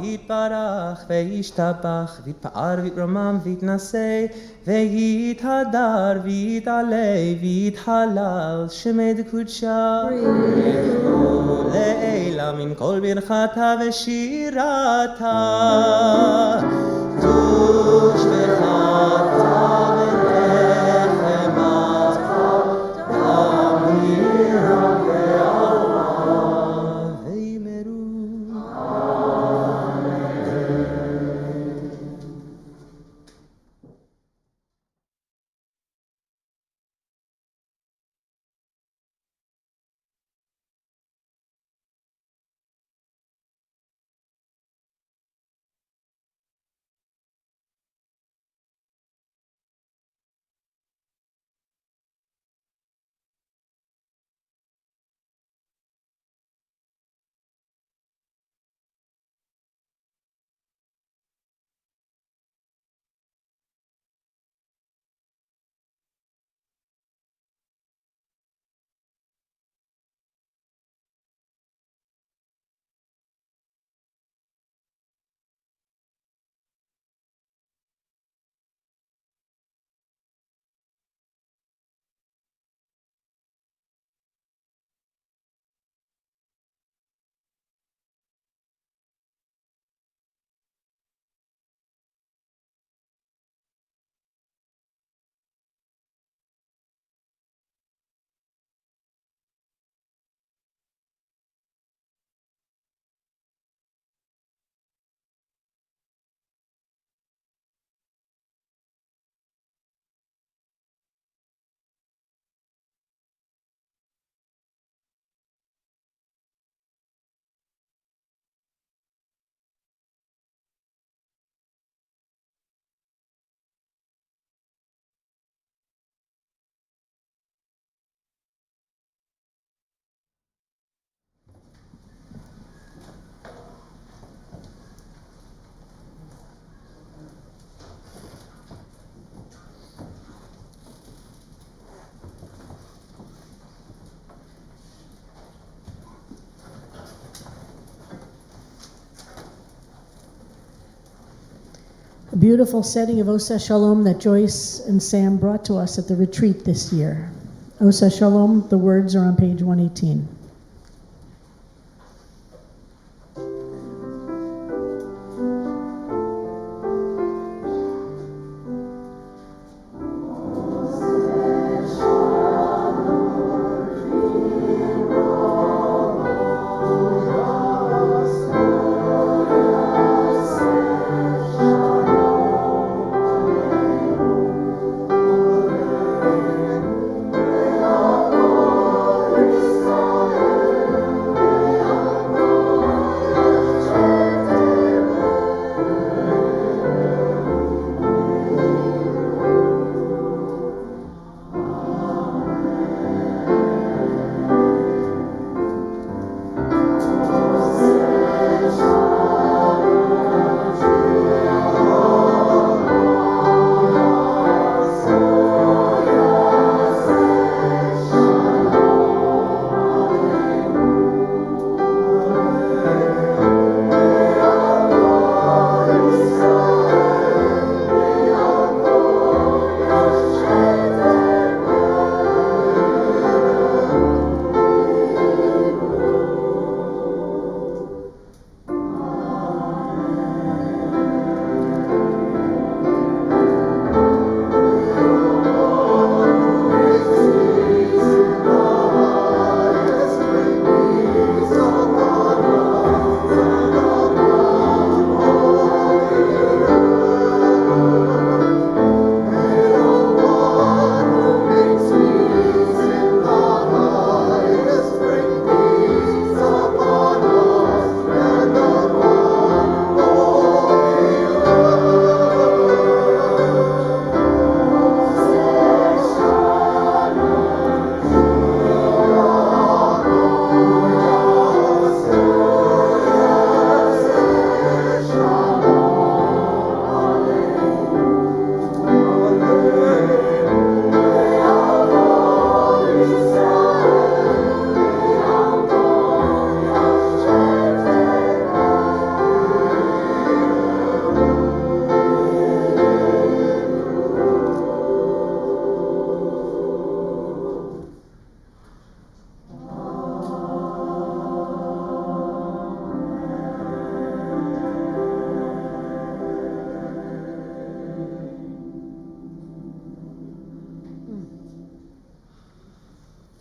יתברך וישתבח ויתפאר ויתרומם ויתנשא ויתהדר ויתעלה ויתהלל שמי דקודשה לעילה מן כל ברכתה ושירתה קדוש וחתה ונחמתה אמירה ועלמה ויאמרו A beautiful setting of Osa Shalom that Joyce and Sam brought to us at the retreat this year. Osa Shalom, the words are on page 118. Israel.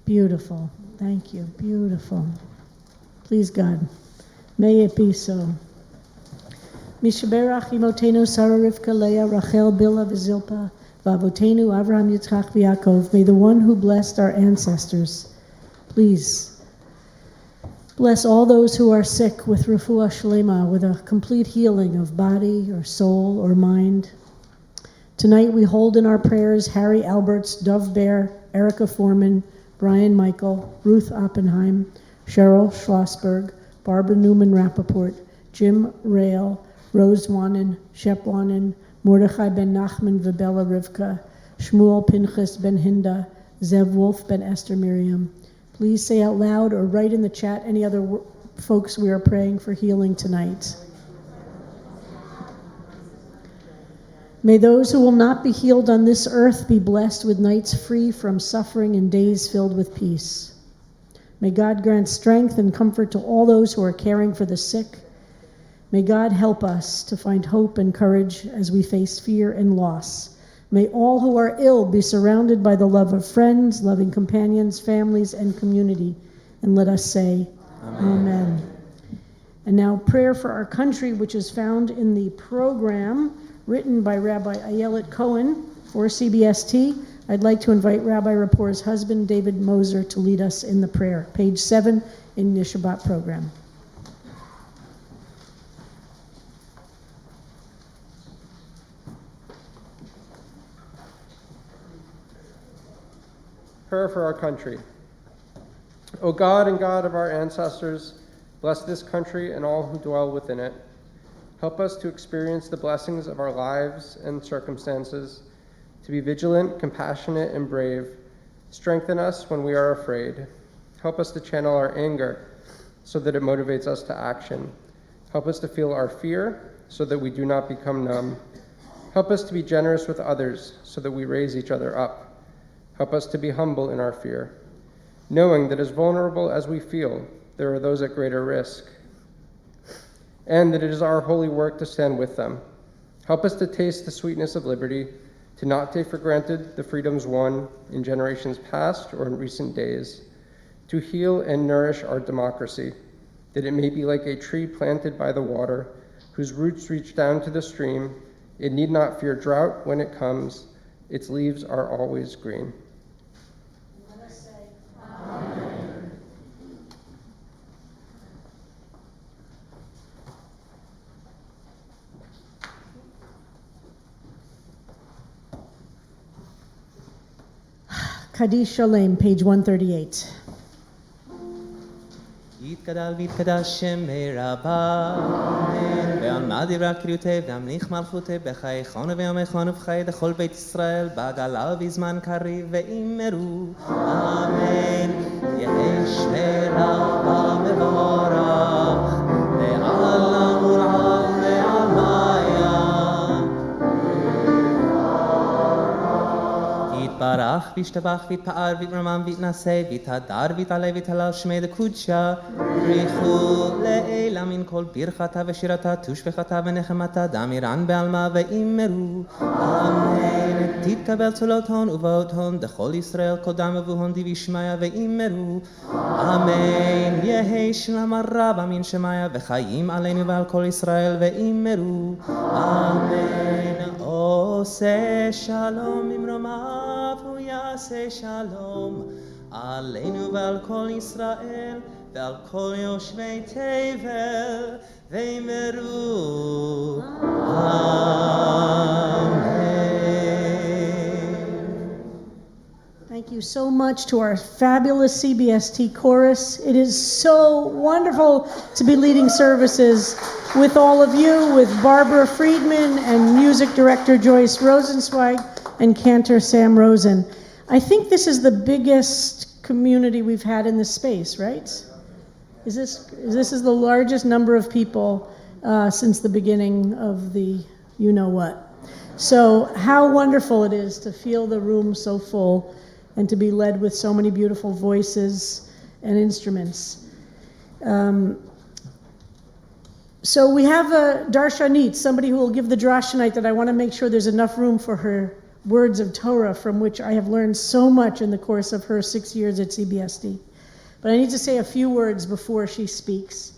Beautiful. Thank you. Beautiful. Please, God, may it be so. Mishaberach imotenu Sarah Rivka Leah Rachel Bilhah v'Zilpah v'avotenu Avraham Yitzchak v'Yaakov. May the one who blessed our ancestors, please bless all those who are sick with refuah shlema, with a complete healing of body or soul or mind. Tonight we hold in our prayers Harry Alberts, Dove Bear, Erica Foreman, Brian Michael, Ruth Oppenheim, Cheryl Schlossberg, Barbara Newman Rappaport, Jim Rail, Rose Wannen, Shep Wannen, Mordechai ben Nachman Vibella Rivka, Shmuel Pinchas ben Hinda, Zev Wolf ben Esther Miriam. Please say out loud or write in the chat any other folks we are praying for healing tonight. May those who will not be healed on this earth be blessed with nights free from suffering and days filled with peace. May God grant strength and comfort to all those who are caring for the sick. May God help us to find hope and courage as we face fear and loss. May all who are ill be surrounded by the love of friends, loving companions, families, and community. And let us say, Amen. And now prayer for our country, which is found in the program written by Rabbi Ayelet Cohen for CBST. I'd like to invite Rabbi Rapport's husband, David Moser, to lead us in the prayer. Page 7 in the Shabbat program. Prayer for our country. O God and God of our ancestors, bless this country and all who dwell within it. Help us to experience the blessings of our lives and circumstances, to be vigilant, compassionate, and brave. Strengthen us when we are afraid. Help us to channel our anger so that it motivates us to action. Help us to feel our fear so that we do not become numb. Help us to be generous with others so that we raise each other up. Help us to be humble in our fear, knowing that as vulnerable as we feel, there are those at greater risk, and that it is our holy work to stand with them. Help us to taste the sweetness of liberty, to not take for granted the freedoms won in generations past or in recent days, to heal and nourish our democracy, that it may be like a tree planted by the water, whose roots reach down to the stream. It need not fear drought when it comes. Its leaves are always green. Let us say, Amen. Kaddish Shalem, page 138. יתגדל ויתקדש שמי רבה, ועלמא דברה קריאותיו, והמליך מלכותיו, בחיי חונו ויומי חונו וחיי לכל בית ישראל, בעגלה ובזמן קריב, ואמרו, אמן. יהי שמי רבה מבורך, לעלם ולעלם לעלמיה. יתברך וישתבח ויתפאר ויתרומם ויתנשא ויתהדר ויתעלה ויתהלל שמי לקודשה. בריחו לעילה מן כל ברכתה ושירתה תושבחתה ונחמתה דמירן בעלמה ואמרו אמן. תתקבל צולות הון ובאות הון דכל ישראל כל דם ובהון דיבי שמיה ואמרו אמן. יהי שלום רב מן שמיה וחיים עלינו ועל כל ישראל ואמרו אמן. עושה שלום ממרומיו הוא יעשה שלום עלינו ועל כל ישראל ועל כל יושבי תבל ואמרו אמן. Thank you so much to our fabulous CBST chorus. It is so wonderful to be leading services with all of you, with Barbara Friedman and music director Joyce Rosenzweig and cantor Sam Rosen. I think this is the biggest community we've had in this space, right? This is the largest number of people since the beginning of the you-know-what. So how wonderful it is to feel the room so full and to be led with so many beautiful voices and instruments. So we have a Drasha Neat, somebody who will give the Drasha night that I want to make sure there's enough room for her words of Torah from which I have learned so much in the course of her 6 years at CBST. But I need to say a few words before she speaks.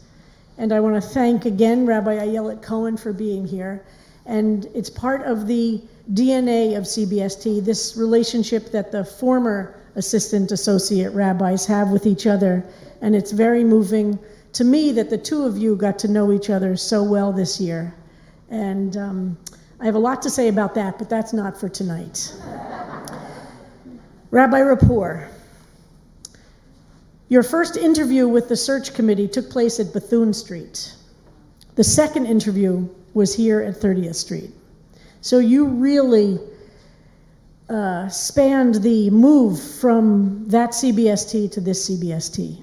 And I want to thank again Rabbi Ayelet Cohen for being here. And it's part of the DNA of CBST, this relationship that the former assistant associate rabbis have with each other. And it's very moving to me that the two of you got to know each other so well this year. And I have a lot to say about that, but that's not for tonight. Rabbi Rapport, your first interview with the search committee took place at Bethune Street. The second interview was here at 30th Street. So you really spanned the move from that CBST to this CBST.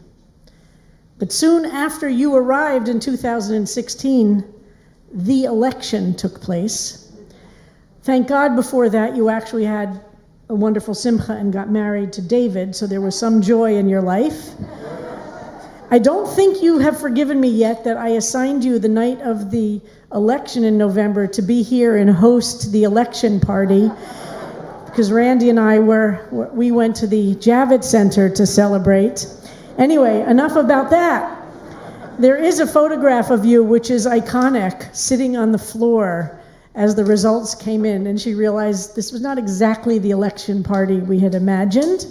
But soon after you arrived in 2016, the election took place. Thank God before that you actually had a wonderful simcha and got married to David, so there was some joy in your life. I don't think you have forgiven me yet that I assigned you the night of the election in November to be here and host the election party, because Randy and I we went to the Javits Center to celebrate. Anyway, enough about that. There is a photograph of you which is iconic, sitting on the floor as the results came in, and she realized this was not exactly the election party we had imagined.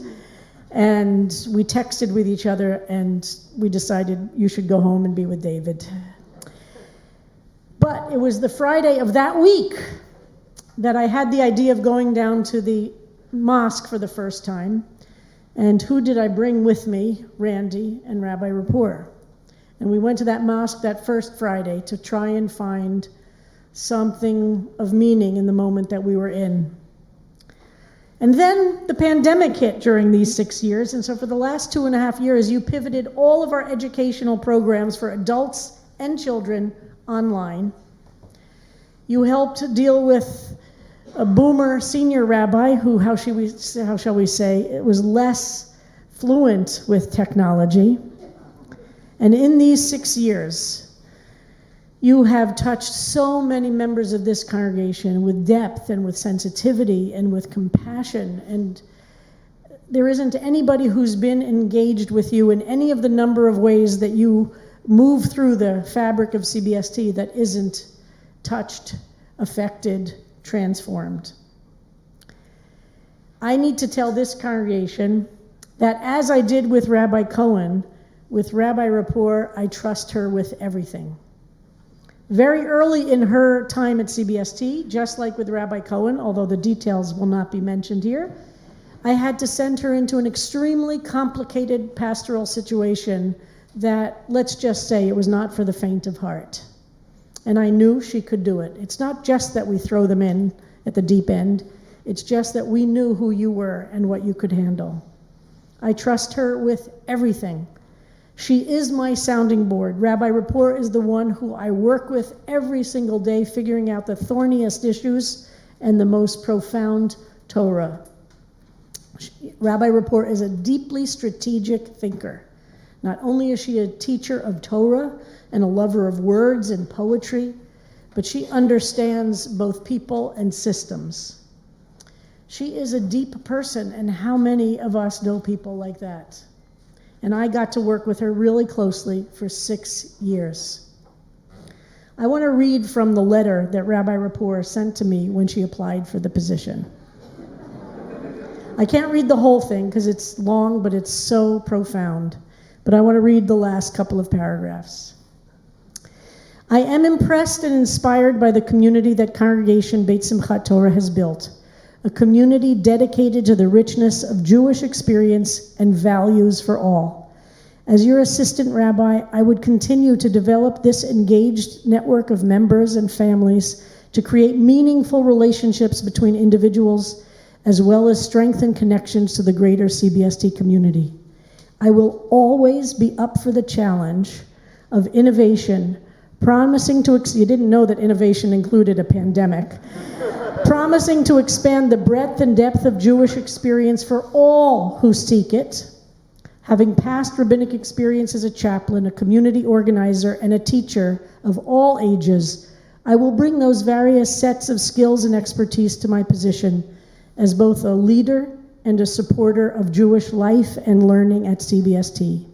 And we texted with each other, and we decided you should go home and be with David. But it was the Friday of that week that I had the idea of going down to the mosque for the first time. And who did I bring with me? Randy and Rabbi Rapport. And we went to that mosque that first Friday to try and find something of meaning in the moment that we were in. And then the pandemic hit during these 6 years, and so for the last 2.5 years, you pivoted all of our educational programs for adults and children online. You helped deal with a boomer senior rabbi who, how shall we say, it was less fluent with technology. And in these 6 years, you have touched so many members of this congregation with depth and with sensitivity and with compassion. And there isn't anybody who's been engaged with you in any of the number of ways that you move through the fabric of CBST that isn't touched, affected, transformed. I need to tell this congregation that as I did with Rabbi Cohen, with Rabbi Rapport, I trust her with everything. Very early in her time at CBST, just like with Rabbi Cohen, although the details will not be mentioned here, I had to send her into an extremely complicated pastoral situation that, let's just say, it was not for the faint of heart. And I knew she could do it. It's not just that we throw them in at the deep end, it's just that we knew who you were and what you could handle. I trust her with everything. She is my sounding board. Rabbi Rapport is the one who I work with every single day, figuring out the thorniest issues and the most profound Torah. Rabbi Rapport is a deeply strategic thinker. Not only is she a teacher of Torah and a lover of words and poetry, but she understands both people and systems. She is a deep person, and how many of us know people like that? And I got to work with her really closely for 6 years. I want to read from the letter that Rabbi Rapport sent to me when she applied for the position. I can't read the whole thing because it's long, but it's so profound. But I want to read the last couple of paragraphs. I am impressed and inspired by the community that Congregation Beit Simchat Torah has built, a community dedicated to the richness of Jewish experience and values for all. As your assistant rabbi, I would continue to develop this engaged network of members and families to create meaningful relationships between individuals, as well as strengthen connections to the greater CBST community. I will always be up for the challenge of innovation, promising to, you didn't know that innovation included a pandemic, promising to expand the breadth and depth of Jewish experience for all who seek it. Having past rabbinic experience as a chaplain, a community organizer, and a teacher of all ages, I will bring those various sets of skills and expertise to my position as both a leader and a supporter of Jewish life and learning at CBST.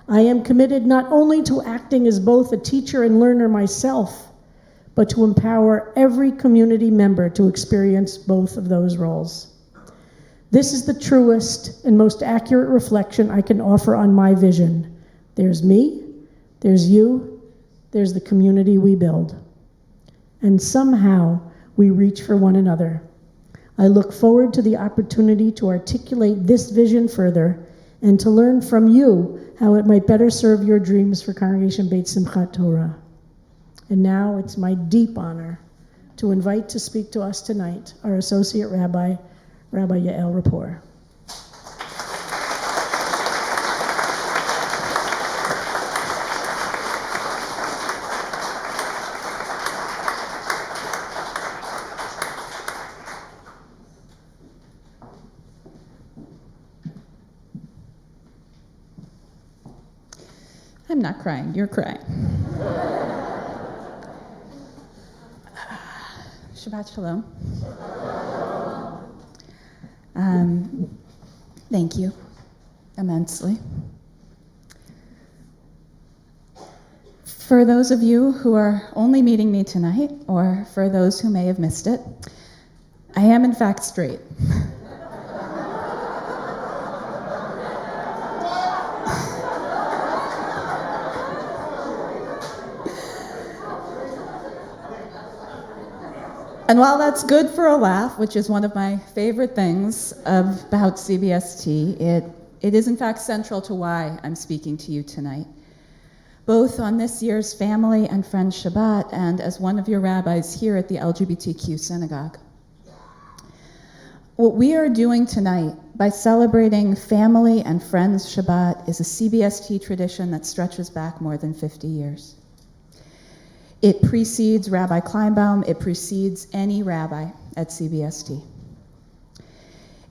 I am committed not only to acting as both a teacher and learner myself, but to empower every community member to experience both of those roles. This is the truest and most accurate reflection I can offer on my vision. There's me, there's you, there's the community we build. And somehow we reach for one another. I look forward to the opportunity to articulate this vision further and to learn from you how it might better serve your dreams for Congregation Beit Simchat Torah. And now it's my deep honor to invite to speak to us tonight our Associate Rabbi, Rabbi Yael Rapport. I'm not crying, you're crying. Shabbat Shalom. Thank you immensely. For those of you who are only meeting me tonight, or for those who may have missed it, I am in fact straight. And while that's good for a laugh, which is one of my favorite things about CBST, it is in fact central to why I'm speaking to you tonight, both on this year's Family and Friends Shabbat and as one of your rabbis here at the LGBTQ synagogue. What we are doing tonight by celebrating Family and Friends Shabbat is a CBST tradition that stretches back more than 50 years. It precedes Rabbi Kleinbaum, it precedes any rabbi at CBST.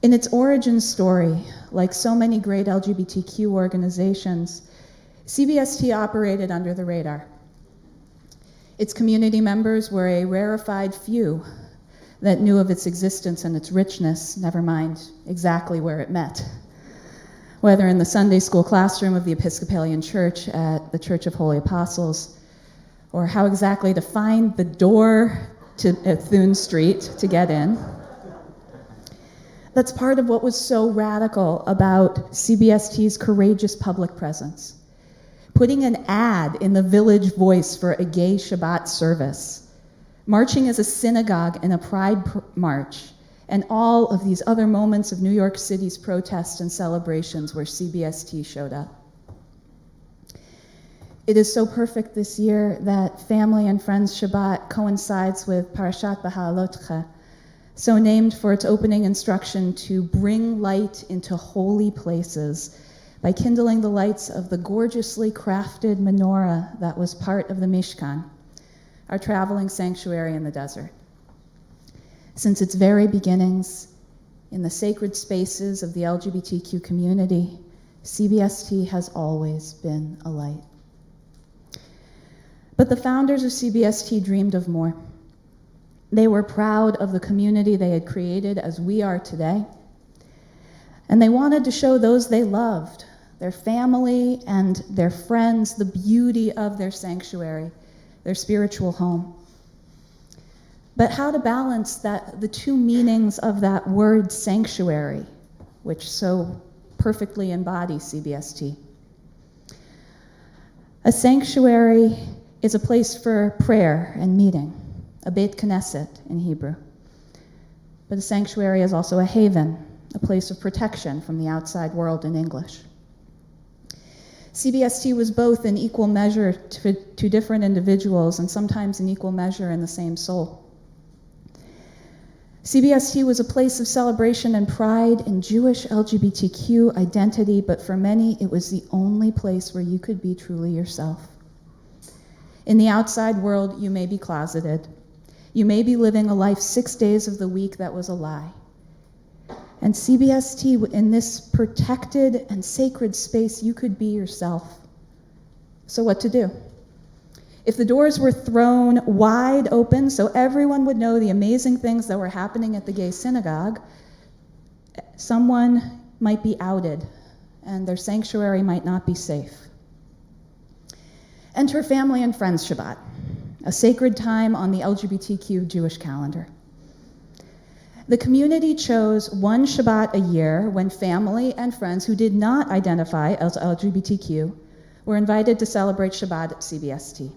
In its origin story, like so many great LGBTQ organizations, CBST operated under the radar. Its community members were a rarefied few that knew of its existence and its richness, never mind exactly where it met. Whether in the Sunday school classroom of the Episcopalian Church at the Church of Holy Apostles, or how exactly to find the door to Thune Street to get in. That's part of what was so radical about CBST's courageous public presence. Putting an ad in the Village Voice for a gay Shabbat service, marching as a synagogue in a pride march, and all of these other moments of New York City's protests and celebrations where CBST showed up. It is so perfect this year that Family and Friends Shabbat coincides with Parashat Beha'alotcha, so named for its opening instruction to bring light into holy places by kindling the lights of the gorgeously crafted menorah that was part of the Mishkan, our traveling sanctuary in the desert. Since its very beginnings, in the sacred spaces of the LGBTQ community, CBST has always been a light. But the founders of CBST dreamed of more. They were proud of the community they had created as we are today. And they wanted to show those they loved, their family and their friends, the beauty of their sanctuary, their spiritual home. But how to balance the two meanings of that word sanctuary, which so perfectly embodies CBST. A sanctuary is a place for prayer and meeting, a Beit Knesset in Hebrew. But a sanctuary is also a haven, a place of protection from the outside world in English. CBST was both in equal measure to different individuals and sometimes in equal measure in the same soul. CBST was a place of celebration and pride in Jewish LGBTQ identity, but for many, it was the only place where you could be truly yourself. In the outside world, you may be closeted. You may be living a life 6 days of the week that was a lie. And CBST, in this protected and sacred space, you could be yourself. So what to do? If the doors were thrown wide open so everyone would know the amazing things that were happening at the gay synagogue, someone might be outed and their sanctuary might not be safe. Enter Family and Friends Shabbat, a sacred time on the LGBTQ Jewish calendar. The community chose one Shabbat a year when family and friends who did not identify as LGBTQ were invited to celebrate Shabbat at CBST.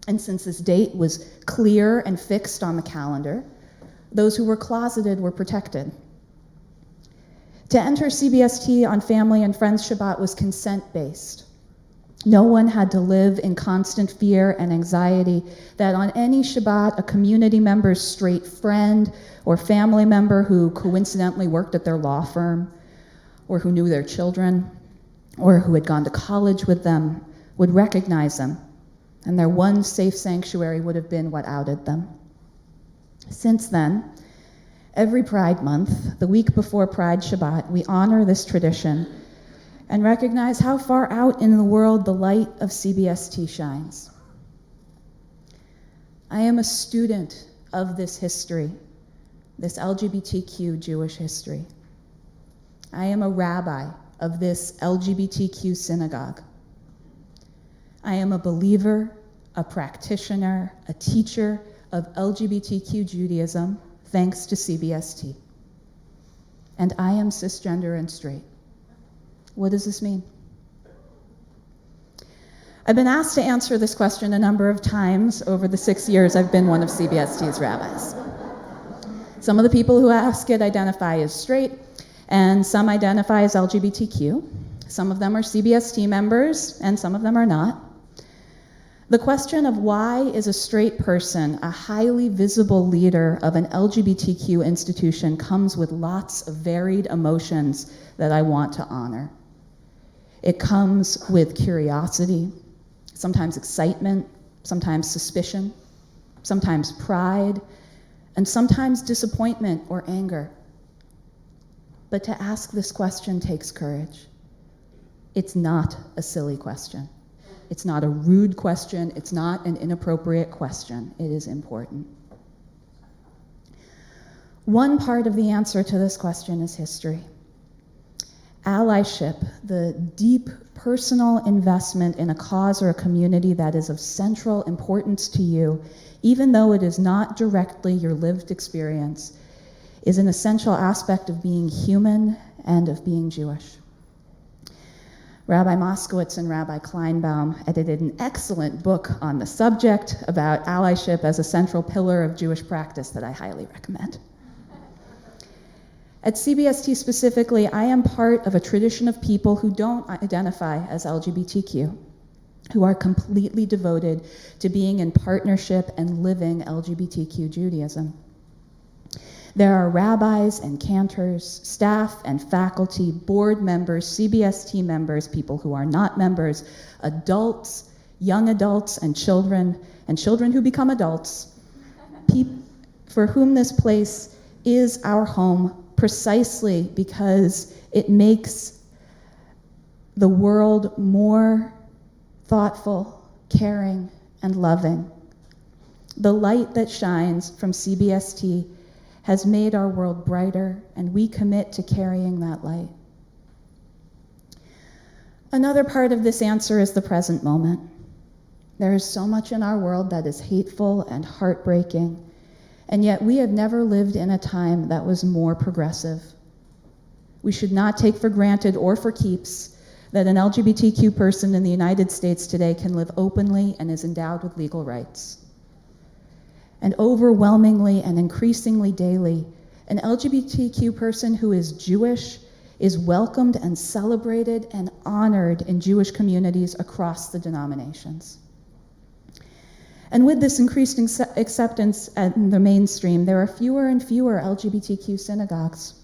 And since this date was clear and fixed on the calendar, those who were closeted were protected. To enter CBST on Family and Friends Shabbat was consent-based. No one had to live in constant fear and anxiety that on any Shabbat, a community member's straight friend or family member who coincidentally worked at their law firm, or who knew their children, or who had gone to college with them, would recognize them, and their one safe sanctuary would have been what outed them. Since then, every Pride Month, the week before Pride Shabbat, we honor this tradition and recognize how far out in the world the light of CBST shines. I am a student of this history, this LGBTQ Jewish history. I am a rabbi of this LGBTQ synagogue. I am a believer, a practitioner, a teacher of LGBTQ Judaism, thanks to CBST. And I am cisgender and straight. What does this mean? I've been asked to answer this question a number of times over the 6 years I've been one of CBST's rabbis. Some of the people who ask it identify as straight, and some identify as LGBTQ. Some of them are CBST members, and some of them are not. The question of why is a straight person a highly visible leader of an LGBTQ institution comes with lots of varied emotions that I want to honor. It comes with curiosity, sometimes excitement, sometimes suspicion, sometimes pride, and sometimes disappointment or anger. But to ask this question takes courage. It's not a silly question. It's not a rude question. It's not an inappropriate question. It is important. One part of the answer to this question is history. Allyship, the deep personal investment in a cause or a community that is of central importance to you, even though it is not directly your lived experience, is an essential aspect of being human and of being Jewish. Rabbi Moskowitz and Rabbi Kleinbaum edited an excellent book on the subject about allyship as a central pillar of Jewish practice that I highly recommend. At CBST specifically, I am part of a tradition of people who don't identify as LGBTQ, who are completely devoted to being in partnership and living LGBTQ Judaism. There are rabbis and cantors, staff and faculty, board members, CBST members, people who are not members, adults, young adults, and children who become adults, for whom this place is our home precisely because it makes the world more thoughtful, caring, and loving. The light that shines from CBST has made our world brighter, and we commit to carrying that light. Another part of this answer is the present moment. There is so much in our world that is hateful and heartbreaking, and yet we have never lived in a time that was more progressive. We should not take for granted or for keeps that an LGBTQ person in the United States today can live openly and is endowed with legal rights. And overwhelmingly and increasingly daily, an LGBTQ person who is Jewish is welcomed and celebrated and honored in Jewish communities across the denominations. And with this increased acceptance in the mainstream, there are fewer and fewer LGBTQ synagogues.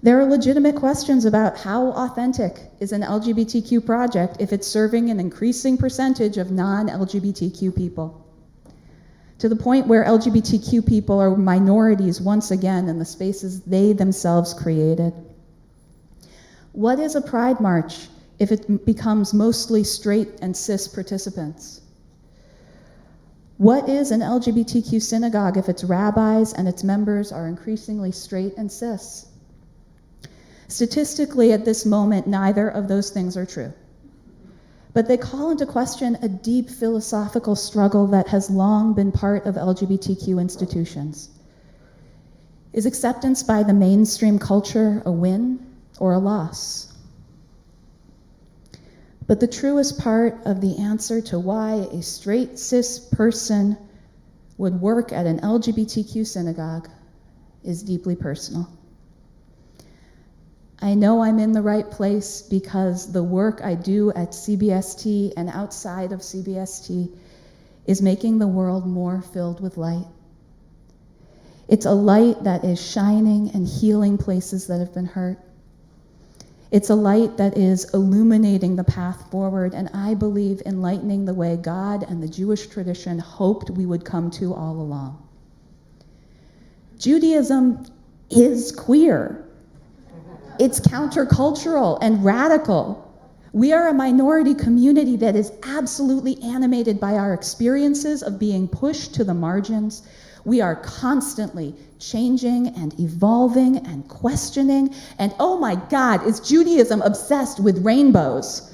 There are legitimate questions about how authentic is an LGBTQ project if it's serving an increasing percentage of non-LGBTQ people, to the point where LGBTQ people are minorities once again in the spaces they themselves created. What is a pride march if it becomes mostly straight and cis participants? What is an LGBTQ synagogue if its rabbis and its members are increasingly straight and cis? Statistically, at this moment, neither of those things are true. But they call into question a deep philosophical struggle that has long been part of LGBTQ institutions. Is acceptance by the mainstream culture a win or a loss? But the truest part of the answer to why a straight cis person would work at an LGBTQ synagogue is deeply personal. I know I'm in the right place because the work I do at CBST and outside of CBST is making the world more filled with light. It's a light that is shining and healing places that have been hurt. It's a light that is illuminating the path forward, and I believe enlightening the way God and the Jewish tradition hoped we would come to all along. Judaism is queer. It's countercultural and radical. We are a minority community that is absolutely animated by our experiences of being pushed to the margins. We are constantly changing and evolving and questioning. And oh my God, is Judaism obsessed with rainbows?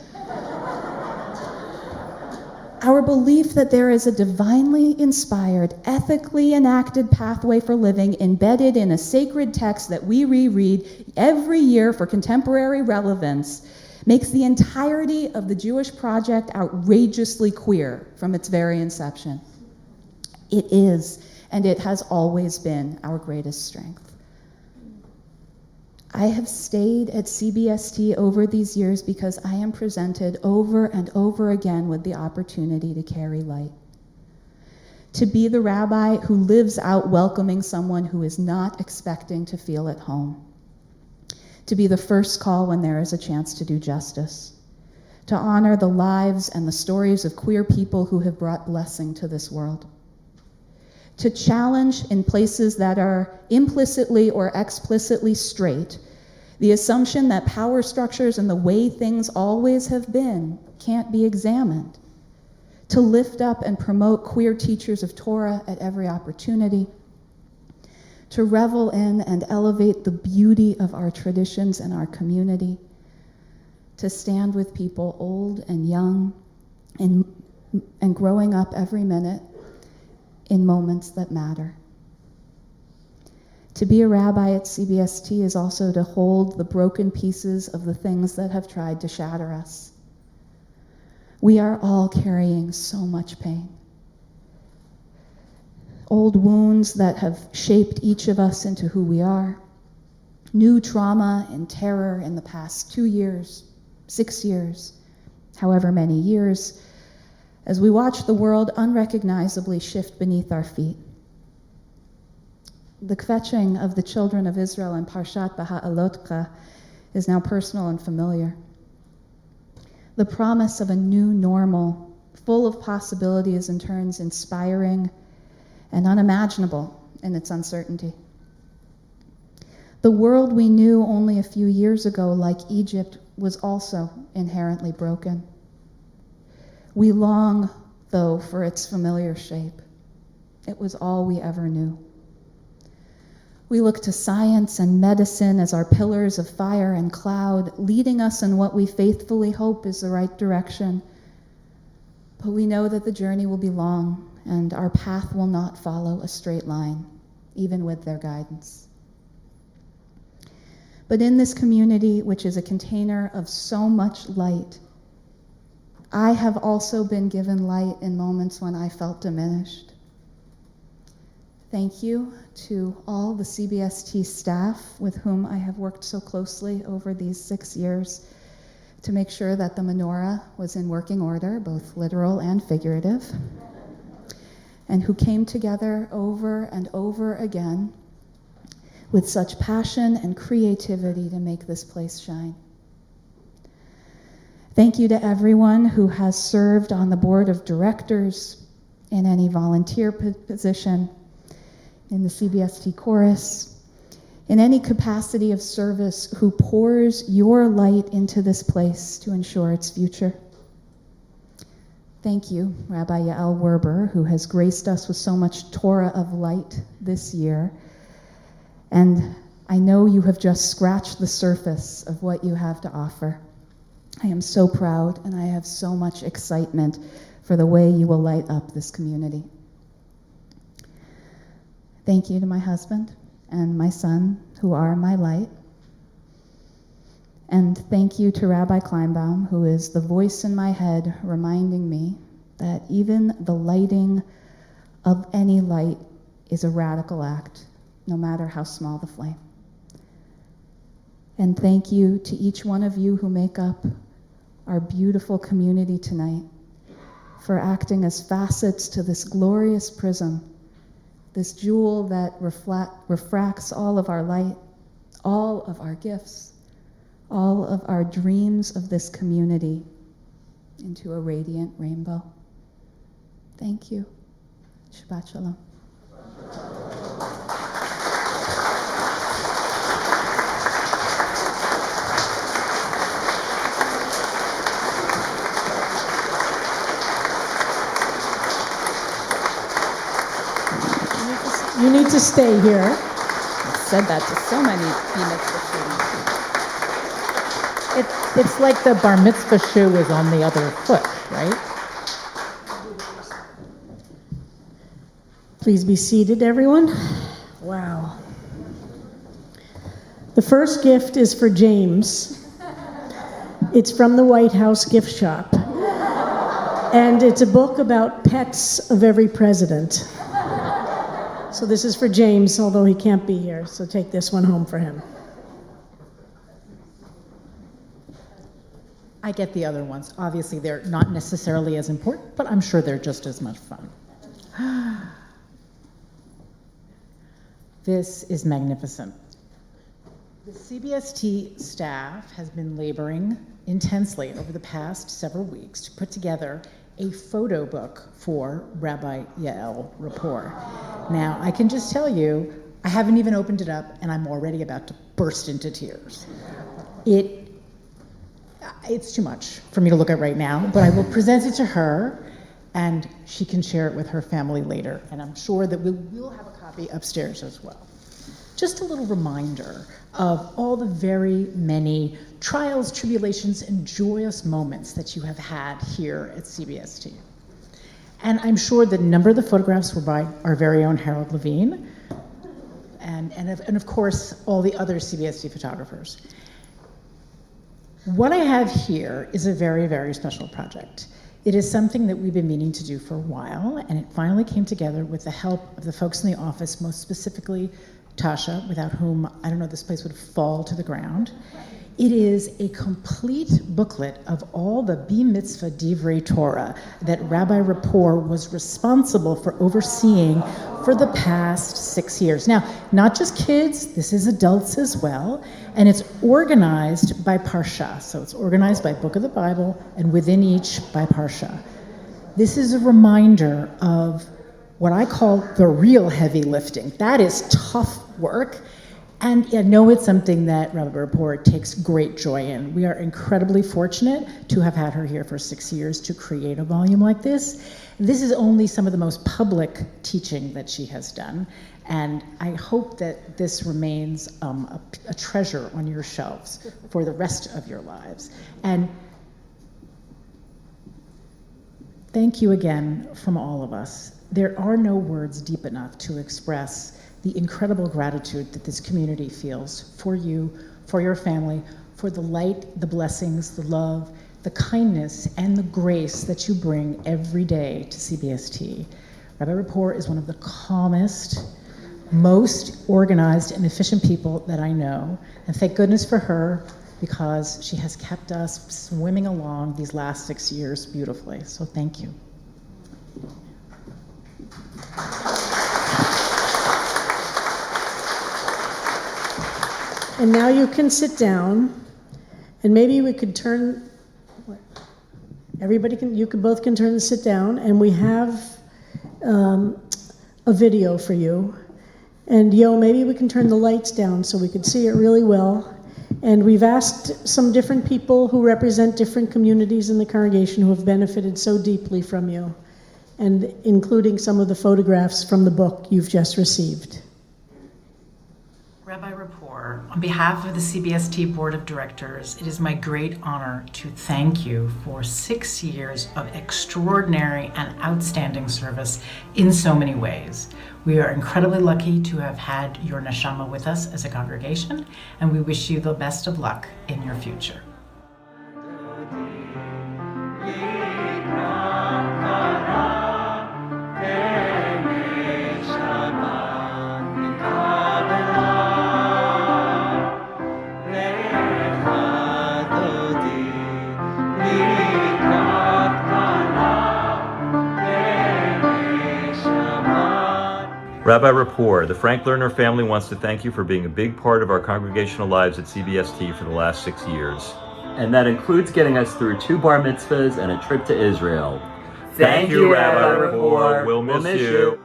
Our belief that there is a divinely inspired, ethically enacted pathway for living embedded in a sacred text that we reread every year for contemporary relevance makes the entirety of the Jewish project outrageously queer from its very inception. It is, and it has always been, our greatest strength. I have stayed at CBST over these years because I am presented over and over again with the opportunity to carry light. To be the rabbi who lives out welcoming someone who is not expecting to feel at home. To be the first call when there is a chance to do justice. To honor the lives and the stories of queer people who have brought blessing to this world. To challenge in places that are implicitly or explicitly straight, the assumption that power structures and the way things always have been can't be examined. To lift up and promote queer teachers of Torah at every opportunity. To revel in and elevate the beauty of our traditions and our community. To stand with people old and young and growing up every minute in moments that matter. To be a rabbi at CBST is also to hold the broken pieces of the things that have tried to shatter us. We are all carrying so much pain. Old wounds that have shaped each of us into who we are. New trauma and terror in the past 2 years, 6 years, however many years, as we watch the world unrecognizably shift beneath our feet. The kvetching of the children of Israel in Parshat Beha'alotcha is now personal and familiar. The promise of a new normal, full of possibilities and turns inspiring and unimaginable in its uncertainty. The world we knew only a few years ago, like Egypt, was also inherently broken. We long, though, for its familiar shape. It was all we ever knew. We look to science and medicine as our pillars of fire and cloud, leading us in what we faithfully hope is the right direction. But we know that the journey will be long, and our path will not follow a straight line, even with their guidance. But in this community, which is a container of so much light, I have also been given light in moments when I felt diminished. Thank you to all the CBST staff with whom I have worked so closely over these 6 years to make sure that the menorah was in working order, both literal and figurative, and who came together over and over again with such passion and creativity to make this place shine. Thank you to everyone who has served on the board of directors, in any volunteer position, in the CBST chorus, in any capacity of service who pours your light into this place to ensure its future. Thank you, Rabbi Yael Werber, who has graced us with so much Torah of light this year. And I know you have just scratched the surface of what you have to offer. I am so proud, and I have so much excitement for the way you will light up this community. Thank you to my husband and my son, who are my light. And thank you to Rabbi Kleinbaum, who is the voice in my head reminding me that even the lighting of any light is a radical act, no matter how small the flame. And thank you to each one of you who make up our beautiful community tonight for acting as facets to this glorious prism, this jewel that refracts all of our light, all of our gifts, all of our dreams of this community into a radiant rainbow. Thank you. Shabbat Shalom. You need to stay here. I've said that to so many mitzvah students. It's like the bar mitzvah shoe is on the other foot, right? Please be seated, everyone. Wow. The first gift is for James. It's from the White House gift shop. And it's a book about pets of every president. So this is for James, although he can't be here, so take this one home for him. I get the other ones. Obviously, they're not necessarily as important, but I'm sure they're just as much fun. This is magnificent. The CBST staff has been laboring intensely over the past several weeks to put together a photo book for Rabbi Yael Rapport. Now, I can just tell you, I haven't even opened it up, and I'm already about to burst into tears. It's too much for me to look at right now, but I will present it to her, and she can share it with her family later, and I'm sure that we'll have a copy upstairs as well. Just a little reminder of all the very many trials, tribulations, and joyous moments that you have had here at CBST. And I'm sure that a number of the photographs were by our very own Harold Levine, and of course, all the other CBST photographers. What I have here is a very, very special project. It is something that we've been meaning to do for a while, and it finally came together with the help of the folks in the office, most specifically Tasha, without whom, I don't know, this place would fall to the ground. It is a complete booklet of all the B-Mitzvah Divrei Torah that Rabbi Rapport was responsible for overseeing for the past 6 years. Now, not just kids, this is adults as well, and it's organized by Parsha. So it's organized by book of the Bible, and within each by Parsha. This is a reminder of what I call the real heavy lifting. That is tough work. And I know it's something that Rabbi Rapport takes great joy in. We are incredibly fortunate to have had her here for 6 years to create a volume like this. This is only some of the most public teaching that she has done. And I hope that this remains a treasure on your shelves for the rest of your lives. And thank you again from all of us. There are no words deep enough to express the incredible gratitude that this community feels for you, for your family, for the light, the blessings, the love, the kindness, and the grace that you bring every day to CBST. Rabbi Rapport is one of the calmest, most organized and efficient people that I know, and thank goodness for her, because she has kept us swimming along these last 6 years beautifully. So thank you. And now you can sit down, and maybe we could turn, you both can turn and sit down, and we have a video for you. And maybe we can turn the lights down so we could see it really well. And we've asked some different people who represent different communities in the congregation who have benefited so deeply from you, and including some of the photographs from the book you've just received. Rabbi Rapport, on behalf of the CBST Board of Directors, it is my great honor to thank you for 6 years of extraordinary and outstanding service in so many ways. We are incredibly lucky to have had your neshama with us as a congregation, and we wish you the best of luck in your future. Rabbi Rapport, the Frank Lerner family wants to thank you for being a big part of our congregational lives at CBST for the last 6 years. And that includes getting us through 2 bar mitzvahs and a trip to Israel. Thank you, Rabbi Rapport. We'll miss you.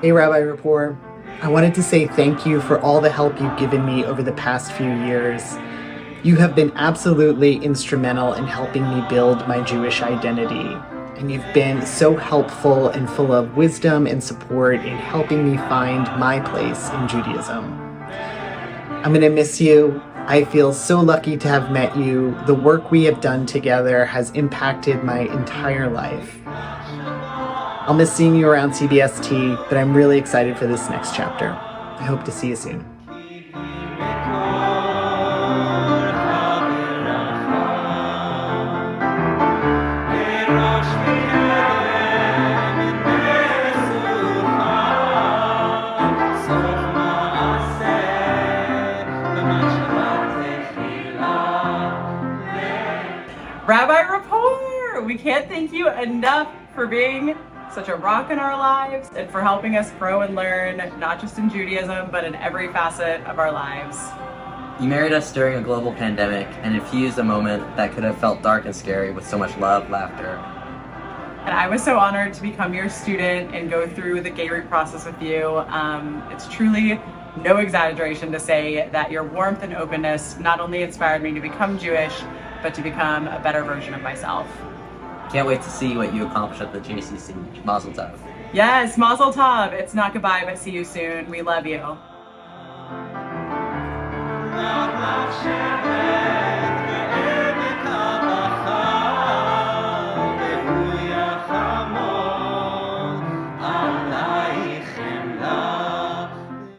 Hey, Rabbi Rapport. I wanted to say thank you for all the help you've given me over the past few years. You have been absolutely instrumental in helping me build my Jewish identity, and you've been so helpful and full of wisdom and support in helping me find my place in Judaism. I'm going to miss you. I feel so lucky to have met you. The work we have done together has impacted my entire life. I'll miss seeing you around CBST, but I'm really excited for this next chapter. I hope to see you soon. Rabbi Rapport, we can't thank you enough for being such a rock in our lives and for helping us grow and learn, not just in Judaism, but in every facet of our lives. You married us during a global pandemic and infused a moment that could have felt dark and scary with so much love, laughter. And I was so honored to become your student and go through the Gayrut process with you. It's truly no exaggeration to say that your warmth and openness not only inspired me to become Jewish, but to become a better version of myself. Can't wait to see what you accomplish at the JCC. Mazel tov. Yes, Mazel tov. It's not goodbye, but see you soon. We love you.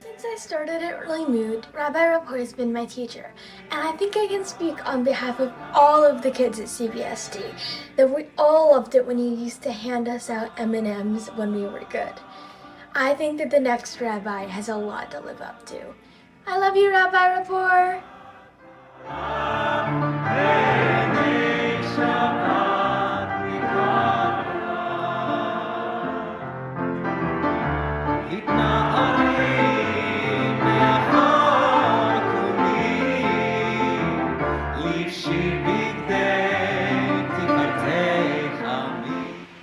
Since I started at Early Mood, Rabbi Rapport has been my teacher, and I think I can speak on behalf of all of the kids at CBST that we all loved it when he used to hand us out M&Ms when we were good. I think that the next rabbi has a lot to live up to. I love you, Rabbi Rapport.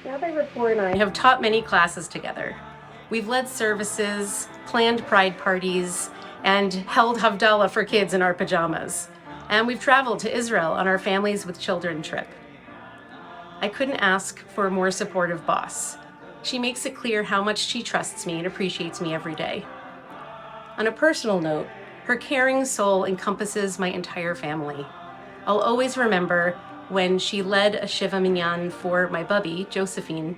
Rabbi Rapport and I have taught many classes together. We've led services, planned pride parties, and held Havdalah for kids in our pajamas. And we've traveled to Israel on our Families with Children trip. I couldn't ask for a more supportive boss. She makes it clear how much she trusts me and appreciates me every day. On a personal note, her caring soul encompasses my entire family. I'll always remember when she led a Shiva Minyan for my bubby, Josephine,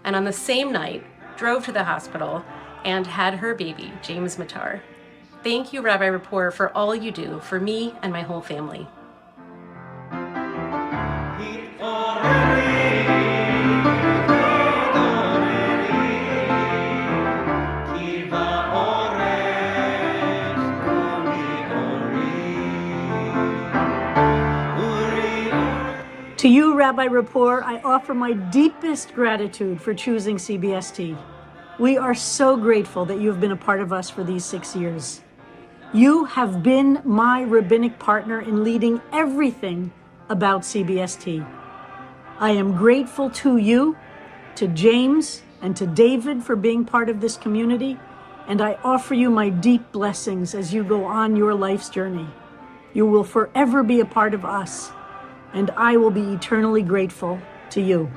and on the same night, drove to the hospital and had her baby, James Matar. Thank you, Rabbi Rapport, for all you do for me and my whole family. To you, Rabbi Rapport, I offer my deepest gratitude for choosing CBST. We are so grateful that you have been a part of us for these 6 years. You have been my rabbinic partner in leading everything about CBST. I am grateful to you, to James, and to David for being part of this community, and I offer you my deep blessings as you go on your life's journey. You will forever be a part of us, and I will be eternally grateful to you.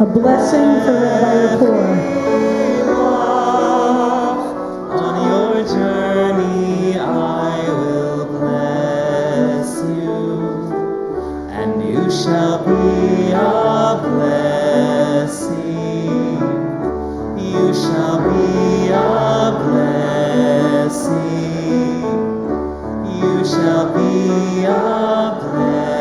A blessing for Rabbi Rapport. On your journey I will bless you, and you shall be a blessing. You shall be a blessing. You shall be a blessing.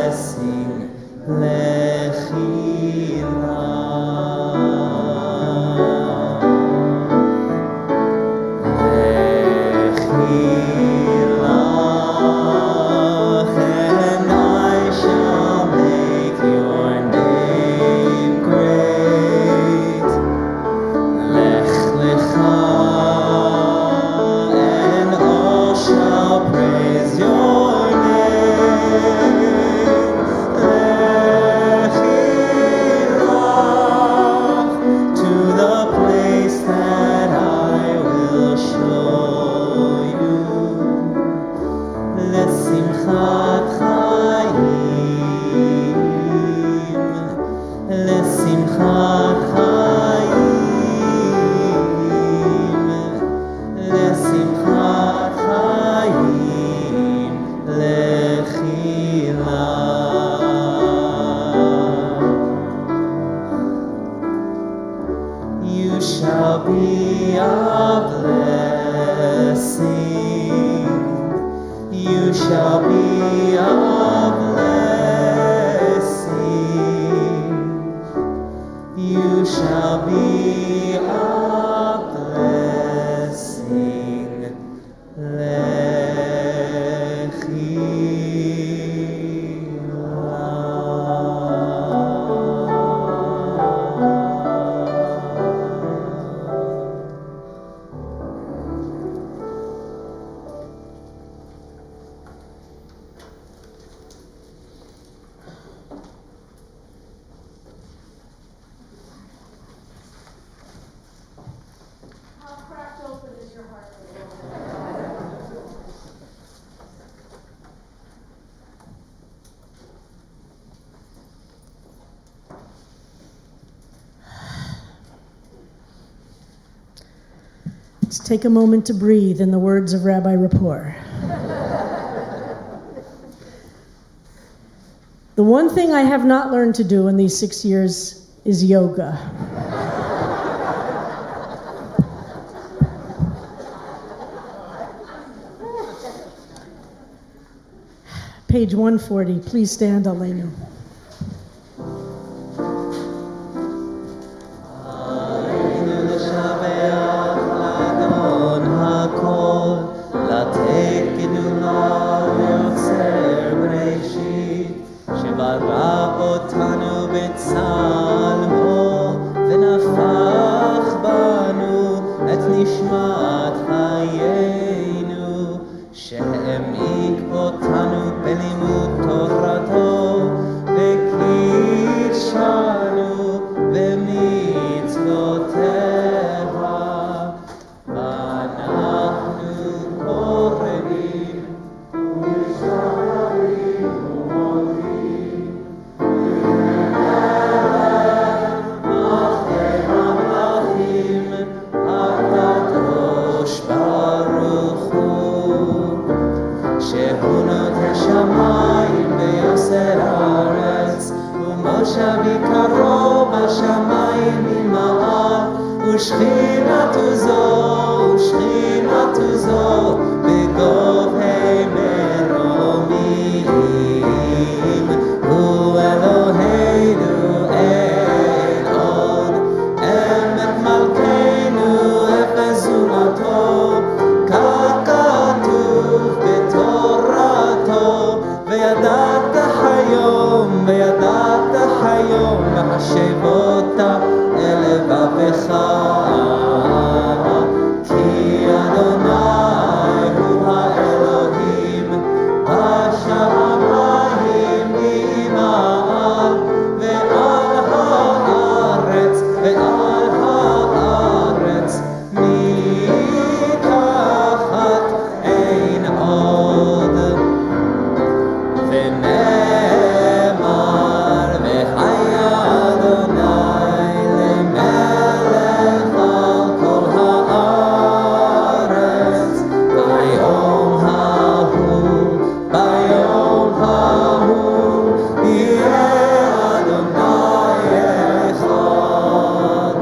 You shall be a blessing. You shall be a blessing. You shall be a blessing. Let's take a moment to breathe in the words of Rabbi Rapport. The one thing I have not learned to do in these 6 years is yoga. Page 140, please stand, Aleinu. שהעמיק אותנו בלימוד תורתו ושכינתו זו, ושכינתו זו, בגובהי מרומים. הוא אלוהינו אין עוד, אמת מלכנו אפס זולתו, כך כתוב בתורתו, וידעת היום, וידעת היום, מחשב אותה אל לבבך, כי אדוני הוא האלוהים, בשמיים ממעל, ועל הארץ, ועל הארץ, מתחת אין עוד. ונאמר, והיה אדוני למלך על כל הארץ, ביום ההוא, ביום ההוא, יהיה אדוני אחד,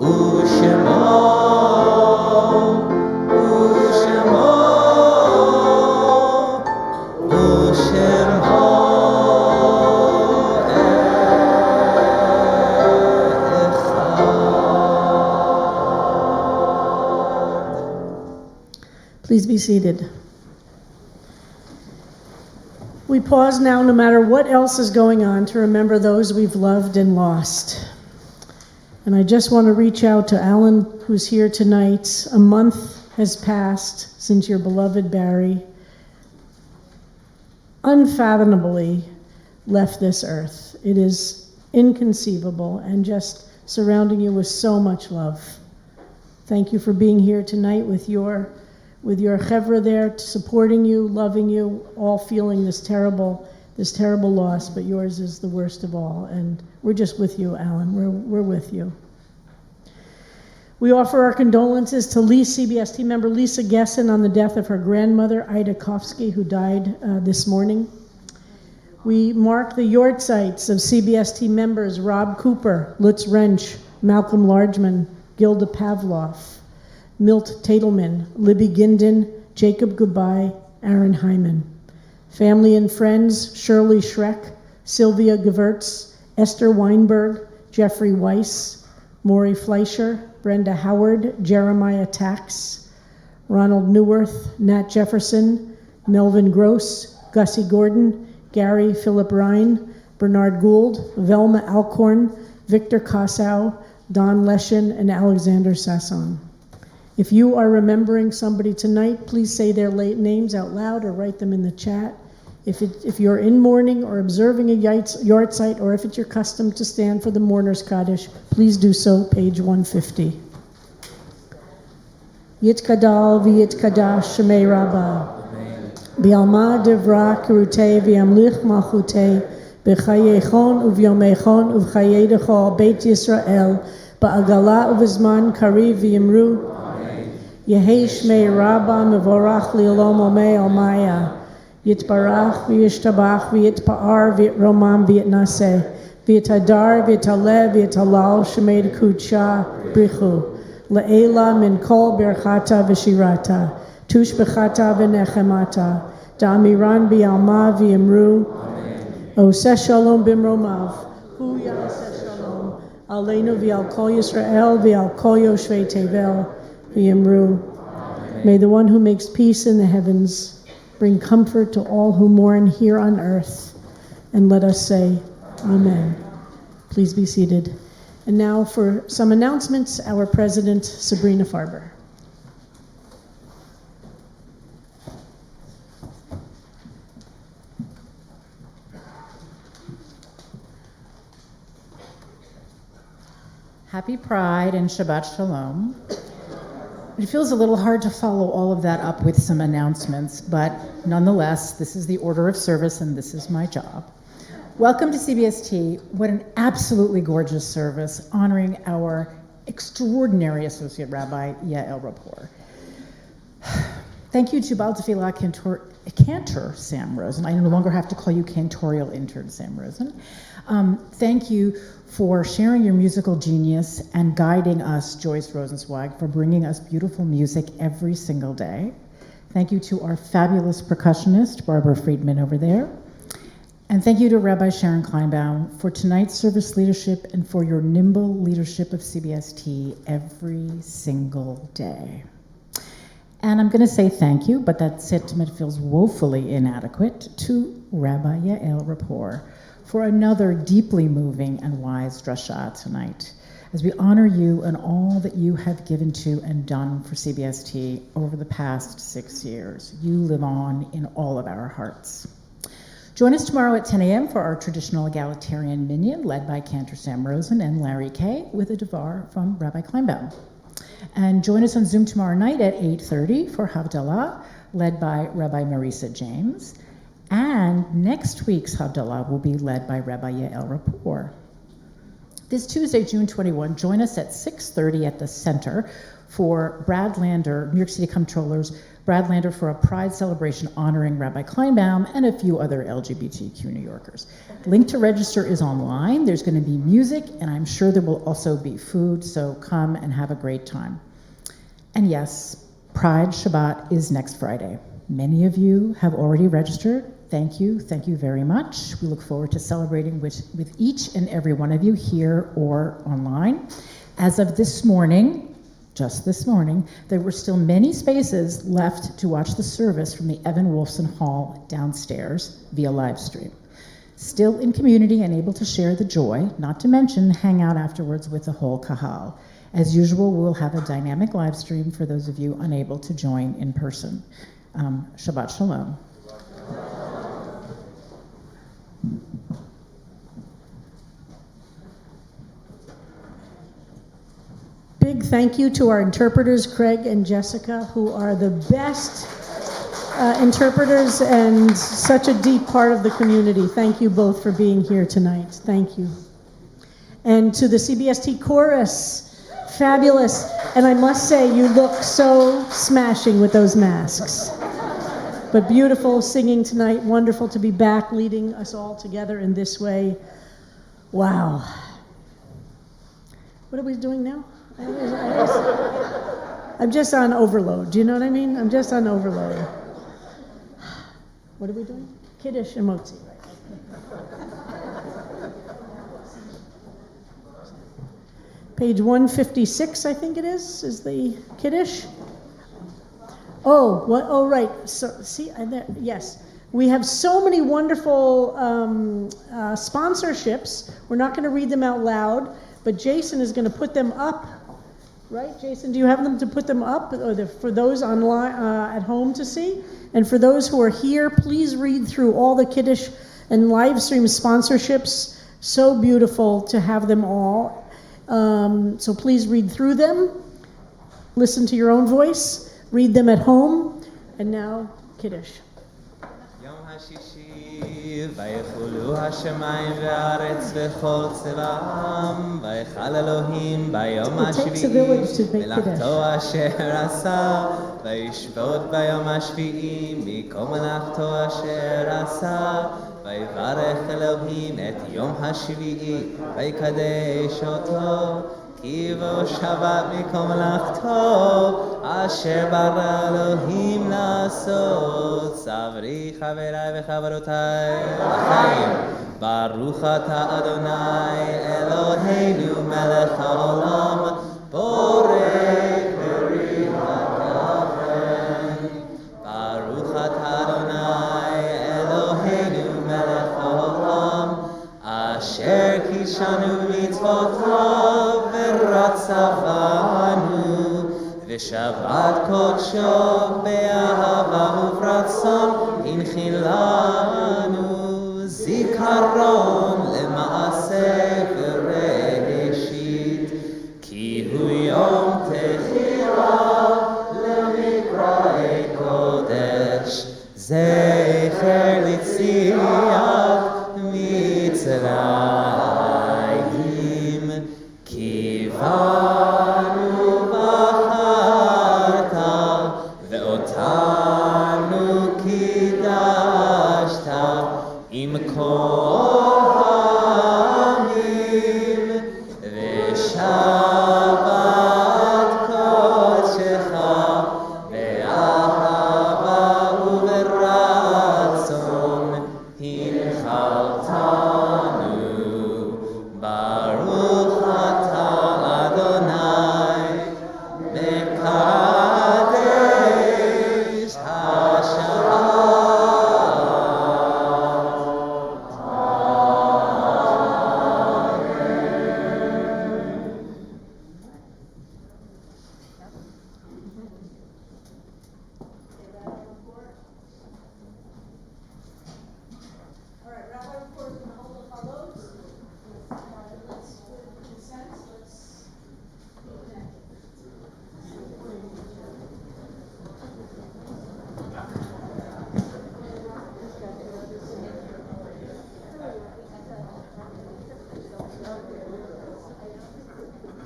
ושמו, ושמו, ושמו Please be seated. We pause now, no matter what else is going on, to remember those we've loved and lost. And I just want to reach out to Alan, who's here tonight. A month has passed since your beloved Barry unfathomably left this earth. It is inconceivable and just surrounding you with so much love. Thank you for being here tonight with your chevra there, supporting you, loving you, all feeling this terrible loss, but yours is the worst of all. And we're just with you, Alan. We're with you. We offer our condolences to CBST member Lisa Gessen on the death of her grandmother, Ida Kofsky, who died this morning. We mark the yortzites of CBST members Rob Cooper, Lutz Wrench, Malcolm Largeman, Gilda Pavlov, Milt Tadelman, Libby Ginden, Jacob Goodbye, Aaron Hyman. Family and friends, Shirley Schreck, Sylvia Gewurz, Esther Weinberg, Jeffrey Weiss, Maury Fleischer, Brenda Howard, Jeremiah Tax, Ronald Neuwirth, Nat Jefferson, Melvin Gross, Gussie Gordon, Gary Philip Ryan, Bernard Gould, Velma Alcorn, Victor Kossow, Don Leshin, and Alexander Sasson. If you are remembering somebody tonight, please say their names out loud or write them in the chat. If you're in mourning or observing a yortzeit, or if it's your custom to stand for the mourner's Kaddish, please do so, page 150. Yitkadal v'yitkadash shemei Rabbah, Bialma devra kirutei v'yamlich malchutei, b'chayechon uvyomechon uvchayedecho Beit Yisrael, ba'agala uvizman kariv v'yimru, Yehei shmei Rabbah mevorach li'olom omei almaya, Yitbarach v'yishtabach v'yitpa'ar v'yitromam v'yitnaseh, v'yitadar v'yitaleh v'yitalal shemei kudsha brichu, le'ela min kol birchata v'shirata, tushbechata v'nechemata, da'amiran bi'alma v'yimru, oseh shalom bimromav, hu ya'aseh shalom, aleinu v'al kol Yisrael v'al kol yoshvei tevel v'yimru. May the one who makes peace in the heavens bring comfort to all who mourn here on earth, and let us say, Amen. Please be seated. And now for some announcements, our President, Sabrina Farber. Happy Pride and Shabbat Shalom. It feels a little hard to follow all of that up with some announcements, but nonetheless, this is the order of service and this is my job. Welcome to CBST. What an absolutely gorgeous service honoring our extraordinary Associate Rabbi, Yael Rapport. Thank you to Baal Tefillah Cantor Sam Rosen. I no longer have to call you cantorial intern Sam Rosen. Thank you for sharing your musical genius and guiding us, Joyce Rosenzweig, for bringing us beautiful music every single day. Thank you to our fabulous percussionist, Barbara Friedman over there. And thank you to Rabbi Sharon Kleinbaum for tonight's service leadership and for your nimble leadership of CBST every single day. And I'm going to say thank you, but that sentiment feels woefully inadequate, to Rabbi Yael Rapport for another deeply moving and wise drasha tonight, as we honor you and all that you have given to and done for CBST over the past 6 years. You live on in all of our hearts. Join us tomorrow at 10 a.m. for our traditional egalitarian minyan, led by Cantor Sam Rosen and Larry Kay, with a devar from Rabbi Kleinbaum. And join us on Zoom tomorrow night at 8:30 for Havdalah, led by Rabbi Marisa James. And next week's Havdalah will be led by Rabbi Yael Rapport. This Tuesday, June 21, join us at 6:30 at the Center for Brad Lander, New York City Comptroller's Brad Lander, for a Pride celebration honoring Rabbi Kleinbaum and a few other LGBTQ New Yorkers. Link to register is online. There's going to be music, and I'm sure there will also be food, so come and have a great time. And yes, Pride Shabbat is next Friday. Many of you have already registered. Thank you very much. We look forward to celebrating with each and every one of you here or online. As of this morning, just this morning, there were still many spaces left to watch the service from the Evan Wolfson Hall downstairs via live stream. Still in community and able to share the joy, not to mention hang out afterwards with the whole kahal. As usual, we'll have a dynamic live stream for those of you unable to join in person. Shabbat Shalom. Big thank you to our interpreters, Craig and Jessica, who are the best interpreters and such a deep part of the community. Thank you both for being here tonight. Thank you. And to the CBST chorus, fabulous. And I must say, you look so smashing with those masks. But beautiful singing tonight. Wonderful to be back leading us all together in this way. Wow. What are we doing now? I'm just on overload. Do you know what I mean? I'm just on overload. What are we doing? Kiddush and Motzi, right? Page 156, I think it is the Kiddush. Oh, what? Oh, right. So, see, yes. We have so many wonderful sponsorships. We're not going to read them out loud, but Jason is going to put them up. Right, Jason, do you have them to put them up or for those online at home to see? And for those who are here, please read through all the Kiddush and live stream sponsorships. So beautiful to have them all. So please read through them. Listen to your own voice. Read them at home. And now, Kiddush. ויחולו השמיים והארץ וכל צבאם ויכל אלוהים ביום השביעי מלאכתו אשר עשה וישבות ביום השביעי מכל מלאכתו אשר עשה ויברך אלוהים את יום השביעי ויקדש אותו כי בו שבת מכל מלאכתו אשר ברא אלוהים לעשות. סברי חבריי וחברותיי לחיים, ברוך אתה אדוני אלוהינו מלך העולם בורא פרי הגפן. ברוך אתה אדוני אלוהינו מלך העולם אשר קידשנו במצוותיו ורצפנו ושבת קודשו באהבה וברצון הנחילנו. זיכרון למעשה בראשית כי הוא יום תחילה למקראי קודש זכר ליציאת מצרים כי בנו בחרת ואותנו קידשת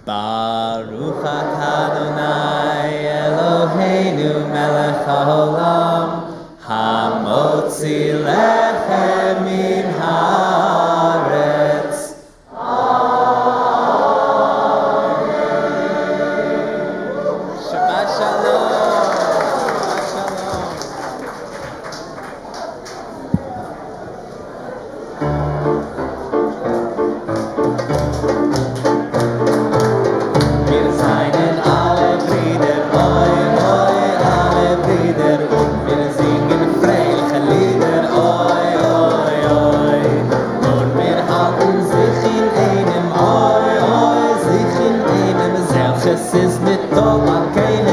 Baruch atah Adonai Eloheinu melech haolam hamotzi lechem min haaretz. Shabbat shalom. Es ist mit Tobak kein